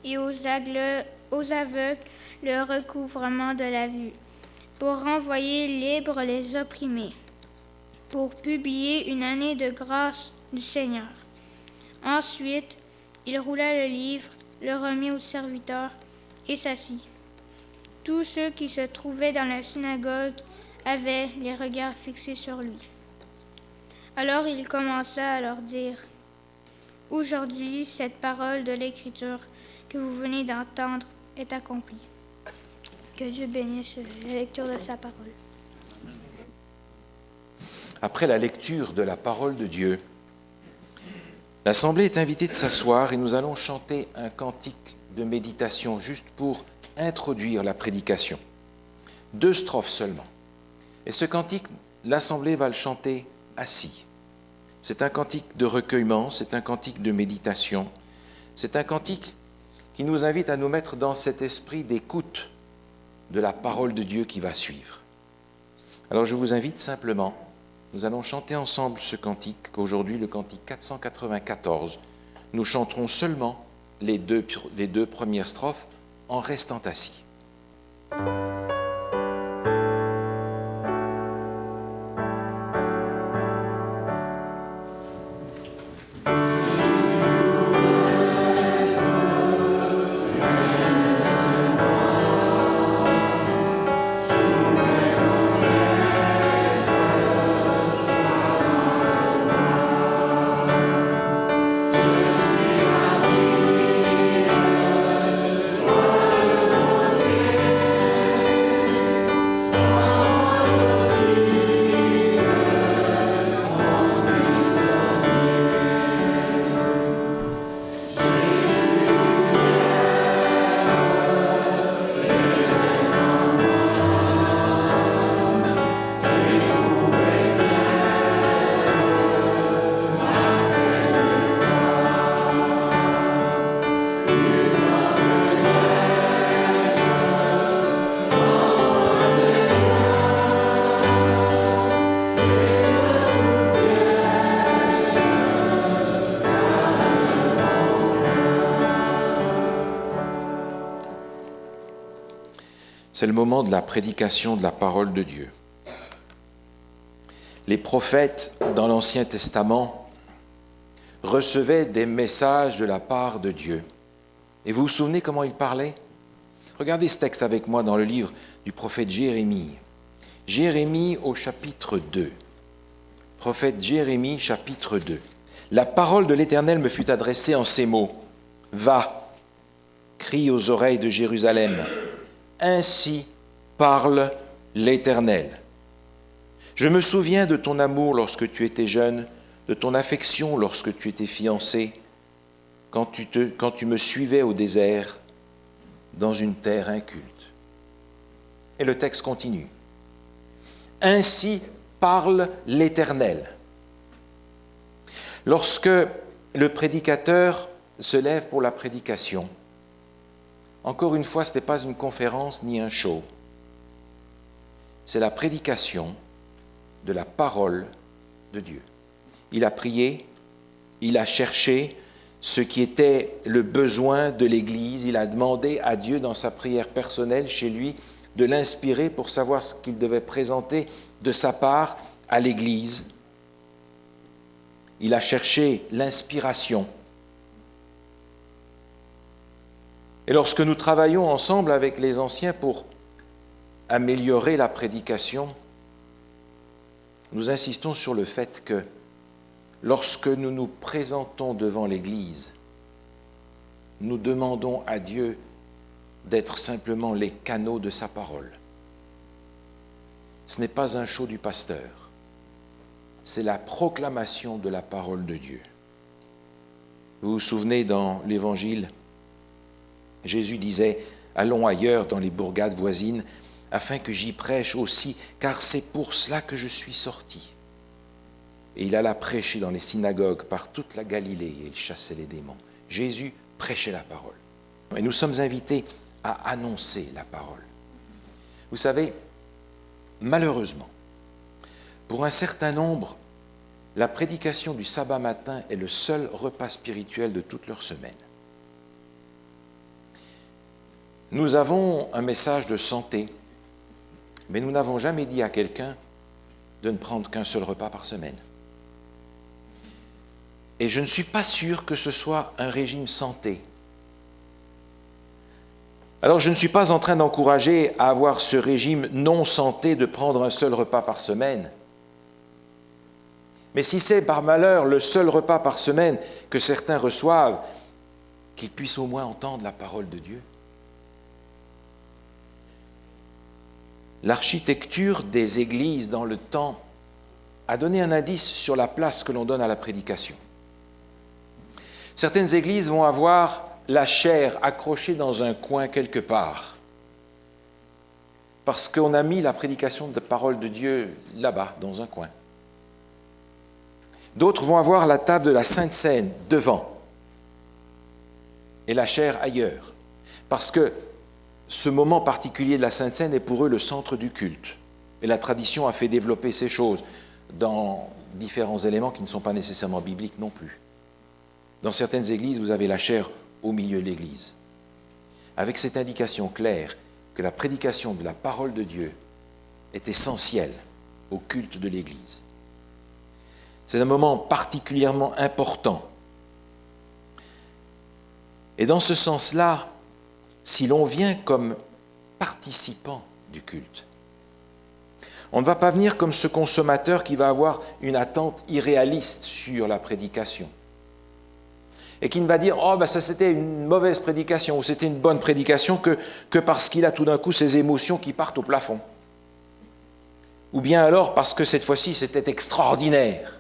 Speaker 6: et aux aveugles le recouvrement de la vue, pour renvoyer libres les opprimés, pour publier une année de grâce du Seigneur. » Ensuite, il roula le livre, le remit au serviteur et s'assit. Tous ceux qui se trouvaient dans la synagogue avaient les regards fixés sur lui. Alors il commença à leur dire « Aujourd'hui, cette parole de l'Écriture que vous venez d'entendre est accomplie. » Que Dieu bénisse la lecture de sa parole.
Speaker 1: Après la lecture de la parole de Dieu, l'Assemblée est invitée de s'asseoir et nous allons chanter un cantique de méditation juste pour introduire la prédication. 2 strophes seulement. Et ce cantique, l'Assemblée va le chanter assis. C'est un cantique de recueillement, c'est un cantique de méditation, c'est un cantique qui nous invite à nous mettre dans cet esprit d'écoute de la parole de Dieu qui va suivre. Alors je vous invite simplement, nous allons chanter ensemble ce cantique, qu'aujourd'hui le cantique 494. Nous chanterons seulement les deux premières strophes en restant assis. C'est le moment de la prédication de la parole de Dieu. Les prophètes, dans l'Ancien Testament, recevaient des messages de la part de Dieu. Et vous vous souvenez comment ils parlaient? Regardez ce texte avec moi dans le livre du prophète Jérémie. Jérémie au chapitre 2. Prophète Jérémie, chapitre 2. La parole de l'Éternel me fut adressée en ces mots. Va, crie aux oreilles de Jérusalem. Ainsi parle l'Éternel. Je me souviens de ton amour lorsque tu étais jeune, de ton affection lorsque tu étais fiancé, quand tu me suivais au désert, dans une terre inculte. Et le texte continue. Ainsi parle l'Éternel. Lorsque le prédicateur se lève pour la prédication, encore une fois, ce n'est pas une conférence ni un show. C'est la prédication de la parole de Dieu. Il a prié, il a cherché ce qui était le besoin de l'Église. Il a demandé à Dieu, dans sa prière personnelle chez lui, de l'inspirer pour savoir ce qu'il devait présenter de sa part à l'Église. Il a cherché l'inspiration. Et lorsque nous travaillons ensemble avec les anciens pour améliorer la prédication, nous insistons sur le fait que lorsque nous nous présentons devant l'Église, nous demandons à Dieu d'être simplement les canaux de sa parole. Ce n'est pas un show du pasteur, c'est la proclamation de la parole de Dieu. Vous vous souvenez dans l'Évangile, Jésus disait « Allons ailleurs dans les bourgades voisines, afin que j'y prêche aussi, car c'est pour cela que je suis sorti. » Et il alla prêcher dans les synagogues par toute la Galilée, et il chassait les démons. Jésus prêchait la parole. Et nous sommes invités à annoncer la parole. Vous savez, malheureusement, pour un certain nombre, la prédication du sabbat matin est le seul repas spirituel de toute leur semaine. Nous avons un message de santé, mais nous n'avons jamais dit à quelqu'un de ne prendre qu'un seul repas par semaine. Et je ne suis pas sûr que ce soit un régime santé. Alors je ne suis pas en train d'encourager à avoir ce régime non santé de prendre un seul repas par semaine. Mais si c'est par malheur le seul repas par semaine que certains reçoivent, qu'ils puissent au moins entendre la parole de Dieu. L'architecture des églises dans le temps a donné un indice sur la place que l'on donne à la prédication. Certaines églises vont avoir la chaire accrochée dans un coin quelque part, parce qu'on a mis la prédication de la parole de Dieu là-bas, dans un coin. D'autres vont avoir la table de la Sainte Seine devant et la chaire ailleurs, parce que ce moment particulier de la Sainte Seine est pour eux le centre du culte. Et la tradition a fait développer ces choses dans différents éléments qui ne sont pas nécessairement bibliques non plus. Dans certaines églises, vous avez la chaire au milieu de l'église, avec cette indication claire que la prédication de la parole de Dieu est essentielle au culte de l'église. C'est un moment particulièrement important. Et dans ce sens-là, si l'on vient comme participant du culte, on ne va pas venir comme ce consommateur qui va avoir une attente irréaliste sur la prédication et qui ne va dire « Oh, ben ça c'était une mauvaise prédication » ou « c'était une bonne prédication » que parce qu'il a tout d'un coup ses émotions qui partent au plafond. Ou bien alors parce que cette fois-ci c'était extraordinaire,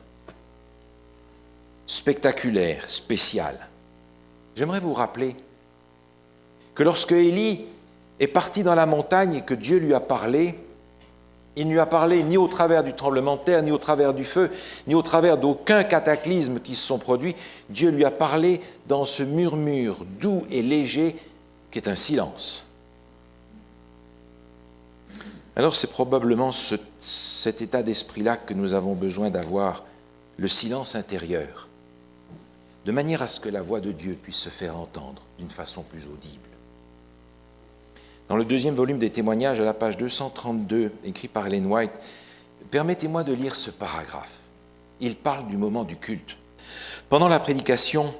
Speaker 1: spectaculaire, spécial. J'aimerais vous rappeler que lorsque Élie est parti dans la montagne et que Dieu lui a parlé, il ne lui a parlé ni au travers du tremblement de terre, ni au travers du feu, ni au travers d'aucun cataclysme qui se sont produits. Dieu lui a parlé dans ce murmure doux et léger qui est un silence. Alors c'est probablement cet état d'esprit-là que nous avons besoin d'avoir, le silence intérieur, de manière à ce que la voix de Dieu puisse se faire entendre d'une façon plus audible. Dans le 2e volume des témoignages, à la page 232, écrit par Ellen White, permettez-moi de lire ce paragraphe. Il parle du moment du culte. Pendant la prédication,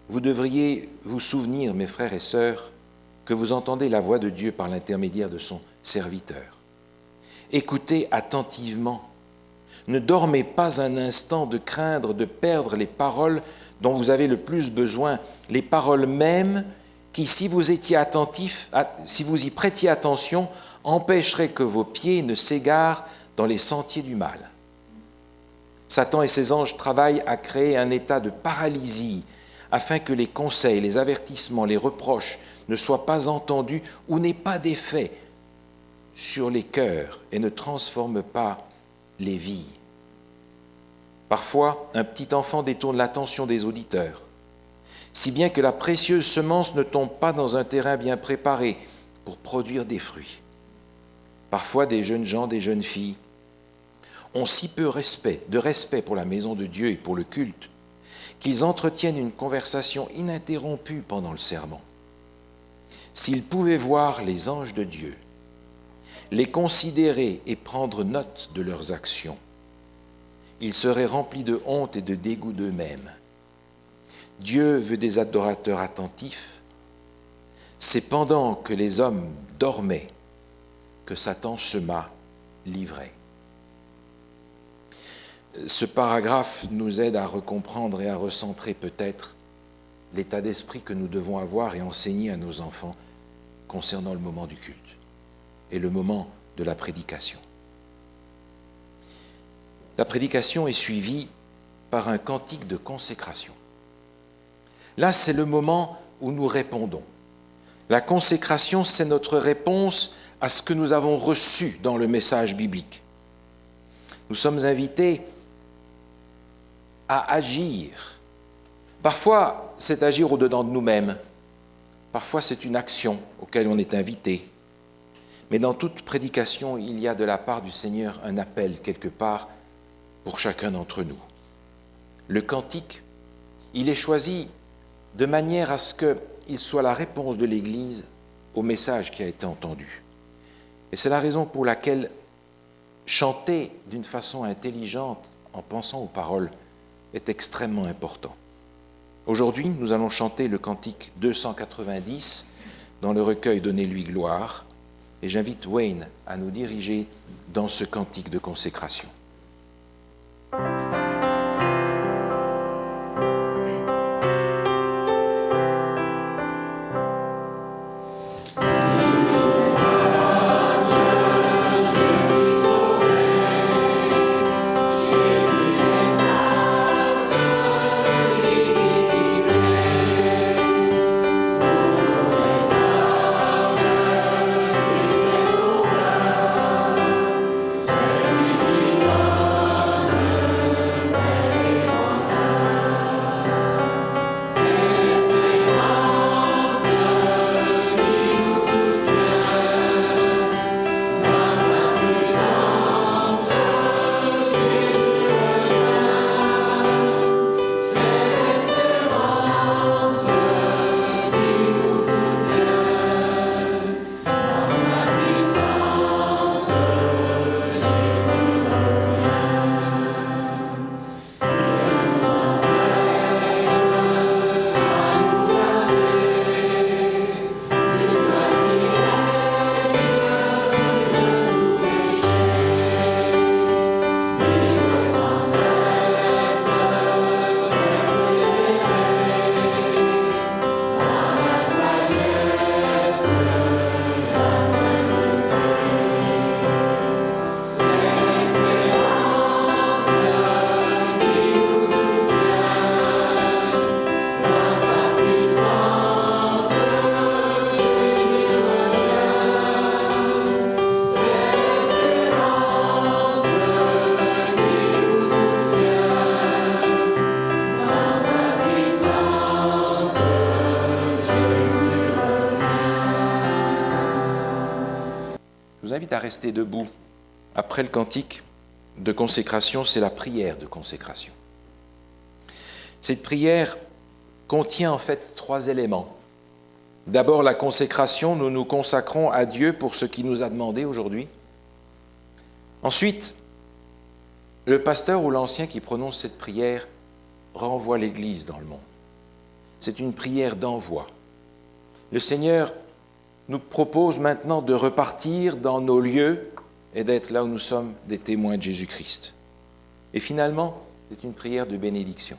Speaker 1: vous devriez vous souvenir, mes frères et sœurs, que vous entendez la voix de Dieu par l'intermédiaire de son serviteur. Écoutez attentivement. Ne dormez pas un instant de craindre de perdre les paroles dont vous avez le plus besoin, les paroles mêmes qui, si vous étiez attentif, si vous y prêtiez attention, empêcheraient que vos pieds ne s'égarent dans les sentiers du mal. Satan et ses anges travaillent à créer un état de paralysie afin que les conseils, les avertissements, les reproches ne soient pas entendus ou n'aient pas d'effet sur les cœurs et ne transforment pas les vies. Parfois, un petit enfant détourne l'attention des auditeurs, si bien que la précieuse semence ne tombe pas dans un terrain bien préparé pour produire des fruits. Parfois, des jeunes gens, des jeunes filles ont si peu de respect pour la maison de Dieu et pour le culte, qu'ils entretiennent une conversation ininterrompue pendant le sermon. S'ils pouvaient voir les anges de Dieu, les considérer et prendre note de leurs actions, ils seraient remplis de honte et de dégoût d'eux-mêmes. Dieu veut des adorateurs attentifs. C'est pendant que les hommes dormaient que Satan sema l'ivraie. Ce paragraphe nous aide à recomprendre et à recentrer peut-être l'état d'esprit que nous devons avoir et enseigner à nos enfants concernant le moment du culte et le moment de la prédication. La prédication est suivie par un cantique de consécration. Là, c'est le moment où nous répondons. La consécration, c'est notre réponse à ce que nous avons reçu dans le message biblique. Nous sommes invités à agir. Parfois, c'est agir au-dedans de nous-mêmes. Parfois, c'est une action auquel on est invité. Mais dans toute prédication, il y a de la part du Seigneur un appel quelque part pour chacun d'entre nous. Le cantique, il est choisi de manière à ce qu'il soit la réponse de l'Église au message qui a été entendu. Et c'est la raison pour laquelle chanter d'une façon intelligente en pensant aux paroles est extrêmement important. Aujourd'hui, nous allons chanter le cantique 290 dans le recueil « Donnez-lui gloire » et j'invite Wayne à nous diriger dans ce cantique de consécration.
Speaker 7: Amen.
Speaker 1: rester debout. Après le cantique de consécration, c'est la prière de consécration. Cette prière contient en fait 3 éléments. D'abord, la consécration, nous nous consacrons à Dieu pour ce qu'il nous a demandé aujourd'hui. Ensuite, le pasteur ou l'ancien qui prononce cette prière renvoie l'Église dans le monde. C'est une prière d'envoi. Le Seigneur nous propose maintenant de repartir dans nos lieux et d'être là où nous sommes des témoins de Jésus-Christ. Et finalement, c'est une prière de bénédiction.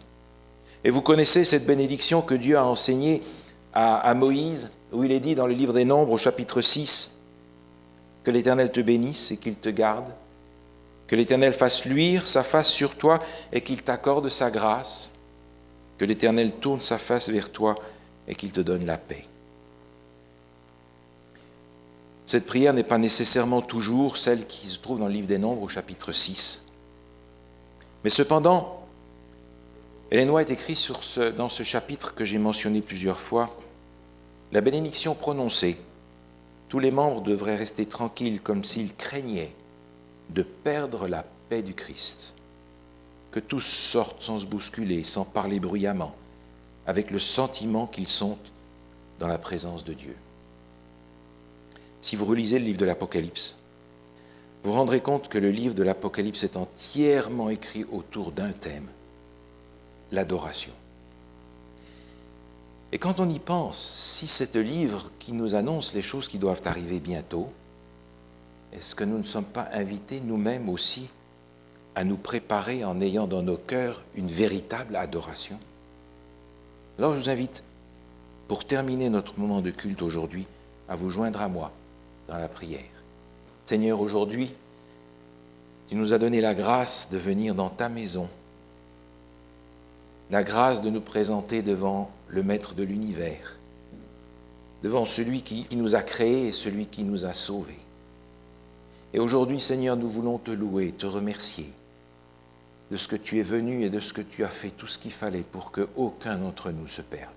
Speaker 1: Et vous connaissez cette bénédiction que Dieu a enseignée à Moïse, où il est dit dans le livre des Nombres, au chapitre 6, que l'Éternel te bénisse et qu'il te garde, que l'Éternel fasse luire sa face sur toi et qu'il t'accorde sa grâce, que l'Éternel tourne sa face vers toi et qu'il te donne la paix. Cette prière n'est pas nécessairement toujours celle qui se trouve dans le livre des Nombres, au chapitre 6. Mais cependant, Ellen White écrit dans ce chapitre que j'ai mentionné plusieurs fois, la bénédiction prononcée, tous les membres devraient rester tranquilles comme s'ils craignaient de perdre la paix du Christ. Que tous sortent sans se bousculer, sans parler bruyamment, avec le sentiment qu'ils sont dans la présence de Dieu. Si vous relisez le livre de l'Apocalypse, vous vous rendrez compte que le livre de l'Apocalypse est entièrement écrit autour d'un thème, l'adoration. Et quand on y pense, si c'est un livre qui nous annonce les choses qui doivent arriver bientôt, est-ce que nous ne sommes pas invités nous-mêmes aussi à nous préparer en ayant dans nos cœurs une véritable adoration? Alors je vous invite, pour terminer notre moment de culte aujourd'hui, à vous joindre à moi dans la prière. Seigneur, aujourd'hui, tu nous as donné la grâce de venir dans ta maison, la grâce de nous présenter devant le Maître de l'univers, devant celui qui nous a créés et celui qui nous a sauvés. Et aujourd'hui, Seigneur, nous voulons te louer, te remercier de ce que tu es venu et de ce que tu as fait, tout ce qu'il fallait pour qu'aucun d'entre nous se perde.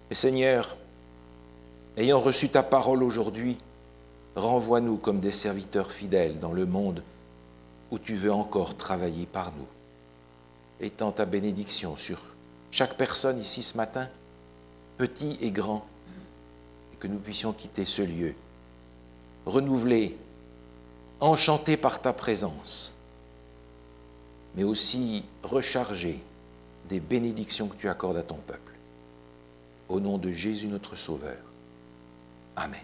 Speaker 1: Et Seigneur, ayant reçu ta parole aujourd'hui, renvoie-nous comme des serviteurs fidèles dans le monde où tu veux encore travailler par nous. Étends ta bénédiction sur chaque personne ici ce matin, petit et grand, et que nous puissions quitter ce lieu, renouvelés, enchantés par ta présence, mais aussi rechargés des bénédictions que tu accordes à ton peuple. Au nom de Jésus notre Sauveur. Amen.